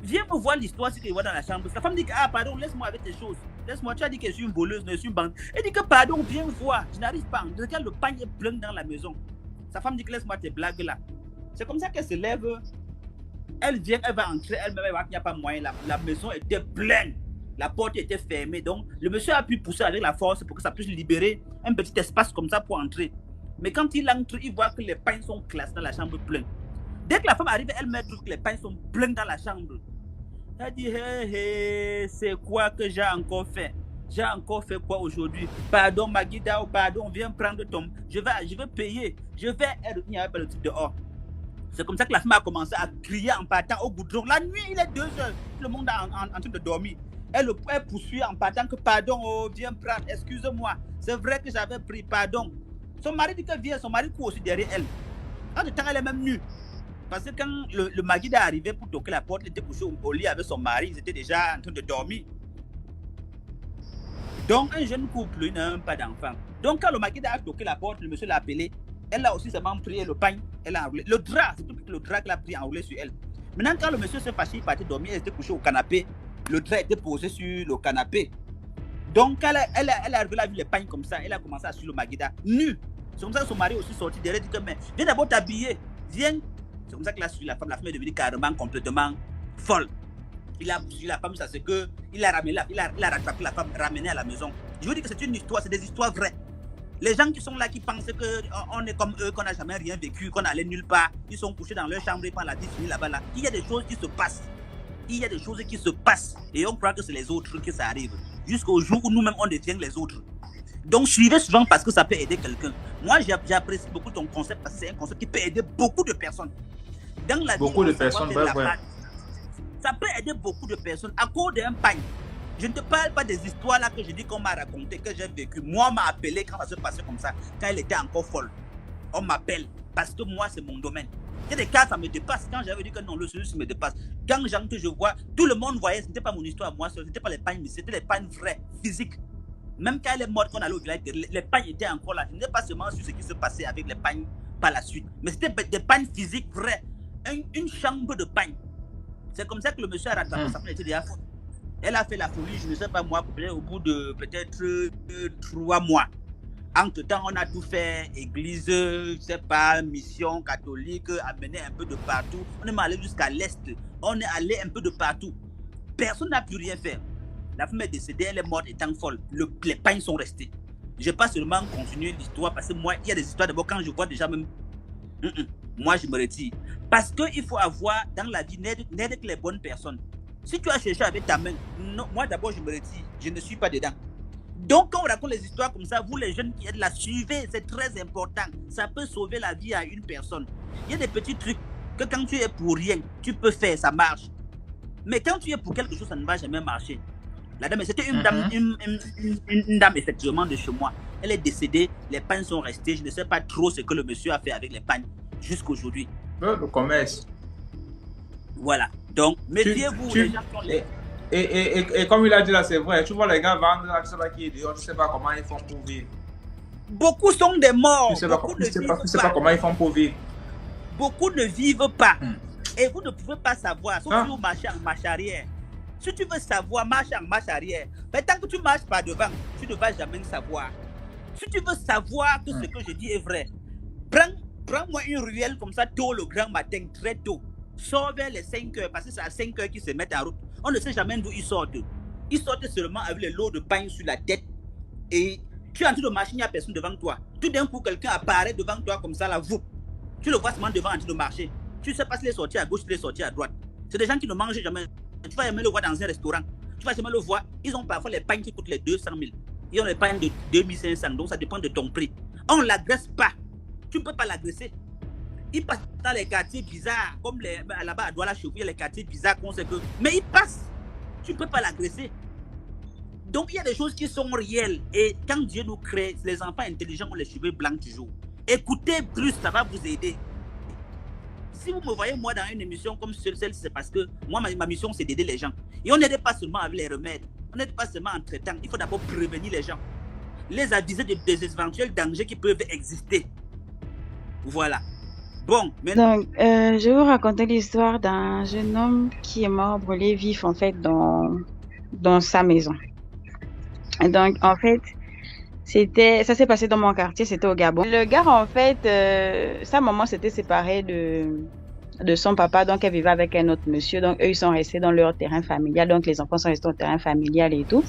Viens me voir l'histoire ce qu'il voit dans la chambre. La femme dit que ah pardon, laisse-moi avec tes choses. Laisse-moi, tu as dit que je suis une voleuse, je suis une bande. Elle dit que pardon, viens voir, je n'arrive pas. Regarde, le pagne est plein dans la maison. Sa femme dit que laisse-moi tes blagues là. C'est comme ça qu'elle se lève. Elle vient, elle va entrer, elle-même, elle voit qu'il n'y a pas moyen. La maison était pleine. La porte était fermée. Donc, le monsieur a pu pousser avec la force pour que ça puisse libérer un petit espace comme ça pour entrer. Mais quand il entre, il voit que les pains sont classés dans la chambre pleine. Dès que la femme arrive, elle trouve que les pains sont pleins dans la chambre. Elle dit, hé, c'est quoi que j'ai encore fait? J'ai encore fait quoi aujourd'hui? Pardon, Maguida, pardon, viens prendre ton... Je vais payer. Je vais... Elle revient avec le type dehors. C'est comme ça que la femme a commencé à crier en partant au goudron. La nuit, il est 2h. Le monde est en train de dormir. Elle poursuit en partant que pardon, oh, viens prendre, excuse-moi. C'est vrai que j'avais pris, pardon. Son mari dit que vient, son mari court aussi derrière elle. En temps, elle est même nue. Parce que quand le Maguida est arrivé pour toquer la porte, il était couché au lit avec son mari, ils étaient déjà en train de dormir. Donc, un jeune couple, il n'a même pas d'enfant. Donc, quand le Maguida a toqué la porte, le monsieur l'a appelé. Elle a aussi seulement pris le pain, elle a enroulé. Le drap, c'est tout le drap qu'elle a pris enroulé sur elle. Maintenant, quand le monsieur s'est fâché, il partait dormir, elle était couchée au canapé. Le drap était posé sur le canapé. Donc, elle a arrivé, elle a vu les pains comme ça, elle a commencé à suivre le Maguida, nu. C'est comme ça que son mari aussi sorti derrière, dit que mais viens d'abord t'habiller, viens. C'est comme ça que la femme est devenue carrément complètement folle. Il a poursuivi la femme, ça c'est que il a rattrapé la femme, ramené à la maison. Je vous dis que c'est une histoire, c'est des histoires vraies. Les gens qui sont là, qui pensent qu'on est comme eux, qu'on n'a jamais rien vécu, qu'on allait nulle part, ils sont couchés dans leur chambre et pendant la 10 minutes là-bas. Là. Il y a des choses qui se passent. Il y a des choses qui se passent et on croit que c'est les autres que ça arrive. Jusqu'au jour où nous-mêmes on devient les autres. Donc suivez souvent parce que ça peut aider quelqu'un. Moi j'apprécie beaucoup ton concept parce que c'est un concept qui peut aider beaucoup de personnes. Dans la beaucoup vie, de personnes, ouais. Ça peut aider beaucoup de personnes à cause d'un pain. Je ne te parle pas des histoires là que je dis qu'on m'a raconté, que j'ai vécu. Moi, on m'a appelé quand ça se passait comme ça, quand elle était encore folle. On m'appelle parce que moi, c'est mon domaine. Il y a des cas, ça me dépasse. Quand j'avais dit que non, le sujet, ça me dépasse. Quand les gens que je vois, tout le monde voyait, ce n'était pas mon histoire, moi, ce n'était pas les pagnes, mais c'était les pagnes vraies, physiques. Même quand elle est morte, qu'on allait au village, les pagnes étaient encore là. Je n'étais pas seulement sur ce qui se passait avec les pagnes par la suite, mais c'était des pagnes physiques vraies. Une chambre de pagnes. C'est comme ça que le monsieur a rattrapé sa femme, était déjà folle. Elle a fait la folie, je ne sais pas moi, au bout de peut-être 3 mois. Entre-temps, on a tout fait, église, je ne sais pas, mission catholique, amené un peu de partout. On est allé jusqu'à l'est, on est allé un peu de partout. Personne n'a pu rien faire. La femme est décédée, elle est morte étant folle. Les pagnes sont restés. Je ne vais pas seulement continuer l'histoire parce que moi, il y a des histoires d'abord quand je vois déjà même. Moi, je me retire. Parce qu'il faut avoir dans la vie, n'aide que les bonnes personnes. Si tu as cherché avec ta main, non, moi d'abord, je me retire. Je ne suis pas dedans. Donc, quand on raconte les histoires comme ça, vous les jeunes qui êtes là, suivez, c'est très important. Ça peut sauver la vie à une personne. Il y a des petits trucs que quand tu es pour rien, tu peux faire, ça marche. Mais quand tu es pour quelque chose, ça ne va jamais marcher. La dame, c'était une dame, une dame effectivement de chez moi. Elle est décédée, les pagnes sont restées. Je ne sais pas trop ce que le monsieur a fait avec les pagnes jusqu'aujourd'hui. Le commerce. Voilà. Donc, méfiez-vous les gens qui ont les... Et comme il a dit là, c'est vrai. Tu vois les gars vendre là, tu sais pas qui est dehors, tu sais pas comment ils font pour vivre. Beaucoup sont des morts. Tu sais pas comment ils font pour vivre. Beaucoup ne vivent pas. Et vous ne pouvez pas savoir, sauf si vous marchez en marche arrière. Si tu veux savoir, marche en marche arrière. Mais tant que tu marches pas devant, tu ne vas jamais savoir. Si tu veux savoir que ce que je dis est vrai, prends-moi une ruelle comme ça tôt le grand matin, très tôt. Sors vers les 5 heures, parce que c'est à 5 heures qu'ils se mettent en route. On ne sait jamais d'où ils sortent. Ils sortent seulement avec les lots de pain sur la tête. Et tu es en train de marcher, il n'y a personne devant toi. Tout d'un coup, quelqu'un apparaît devant toi comme ça, là, vous. Tu le vois seulement devant en train de marcher. Tu ne sais pas s'il est sorti à gauche, s'il est sorti à droite. C'est des gens qui ne mangent jamais. Tu vas jamais le voir dans un restaurant. Tu vas jamais le voir. Ils ont parfois les pagnes qui coûtent les 200 000. Ils ont les pagnes de 2500. Donc ça dépend de ton prix. On ne l'agresse pas. Tu ne peux pas l'agresser. Ils passent dans les quartiers bizarres. Comme là-bas à Douala, chez vous, il y a les quartiers bizarres qu'on sait que. Mais ils passent. Tu ne peux pas l'agresser. Donc il y a des choses qui sont réelles. Et quand Dieu nous crée, les enfants intelligents ont les cheveux blancs toujours. Écoutez plus, ça va vous aider. Si vous me voyez moi dans une émission comme celle-ci, c'est parce que moi, ma mission, c'est d'aider les gens. Et on n'aide pas seulement avec les remèdes, on n'aide pas seulement en traitant. Il faut d'abord prévenir les gens, les aviser des éventuels dangers qui peuvent exister. Voilà. Bon, maintenant... Donc, je vais vous raconter l'histoire d'un jeune homme qui est mort brûlé vif, en fait, dans sa maison. Et donc, en fait, ça s'est passé dans mon quartier, c'était au Gabon. Le gars, en fait, sa maman s'était séparée de son papa, donc elle vivait avec un autre monsieur. Donc, eux, ils sont restés dans leur terrain familial. Donc, les enfants sont restés au terrain familial et tout.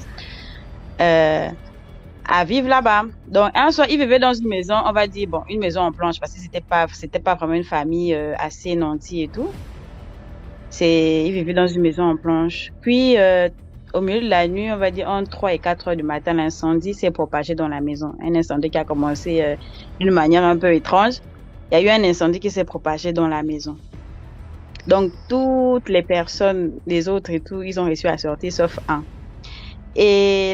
À vivre là-bas. Donc, un soir, ils vivaient dans une maison, on va dire, bon, une maison en planche, parce que c'était pas vraiment une famille assez nantie et tout. Ils vivaient dans une maison en planche. Puis, au milieu de la nuit, on va dire entre 3 et 4 heures du matin, l'incendie s'est propagé dans la maison. Un incendie qui a commencé d'une manière un peu étrange. Il y a eu un incendie qui s'est propagé dans la maison. Donc, toutes les personnes, les autres et tout, ils ont réussi à sortir, sauf un. Et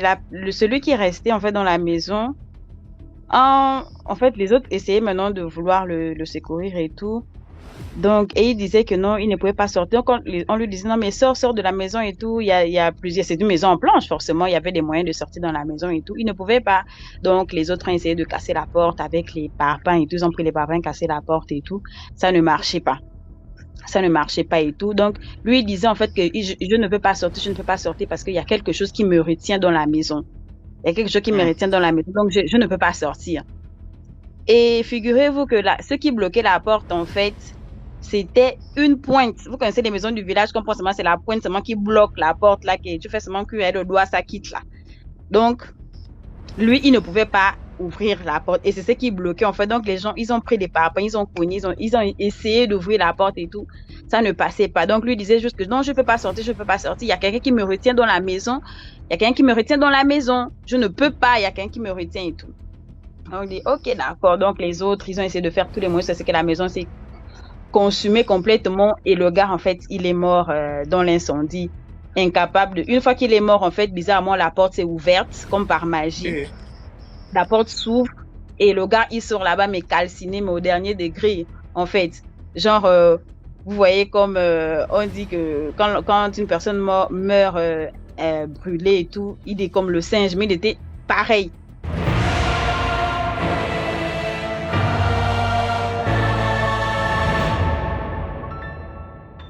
celui qui est resté, en fait, dans la maison, en fait, les autres essayaient maintenant de vouloir le secourir et tout. Donc, et il disait que non, il ne pouvait pas sortir. Donc, on lui disait, non, mais sors de la maison et tout. Il y a plusieurs, c'est une maison en planche, forcément. Il y avait des moyens de sortir dans la maison et tout. Il ne pouvait pas. Donc, les autres ont essayé de casser la porte avec les parpaings et tout. Ils ont pris les parpaings, cassé la porte et tout. Ça ne marchait pas. Ça ne marchait pas et tout. Donc, lui, il disait en fait que je ne peux pas sortir, parce qu'il y a quelque chose qui me retient dans la maison. Il y a quelque chose qui me retient dans la maison. Donc, je ne peux pas sortir. Et figurez-vous que ce qui bloquait la porte, en fait, c'était une pointe. Vous connaissez les maisons du village, comme seulement c'est la pointe seulement qui bloque la porte là, tu fais seulement cuire le doigt, ça quitte là. Donc, lui, il ne pouvait pas ouvrir la porte et c'est ce qui bloquait en fait. Donc les gens, ils ont pris des parpaings, ils ont cogné, ils ont essayé d'ouvrir la porte et tout, ça ne passait pas. Donc lui disait juste que non, je peux pas sortir, il y a quelqu'un qui me retient dans la maison, je ne peux pas, il y a quelqu'un qui me retient et tout. On dit ok, d'accord. Donc les autres, ils ont essayé de faire tous les moyens, c'est que la maison s'est consumée complètement et le gars en fait, il est mort dans l'incendie, incapable une fois qu'il est mort en fait, bizarrement la porte s'est ouverte comme par magie. La porte s'ouvre et le gars il sort là-bas mais calciné, mais au dernier degré en fait. Genre vous voyez comme on dit que quand une personne meurt brûlée et tout, il est comme le singe, mais il était pareil.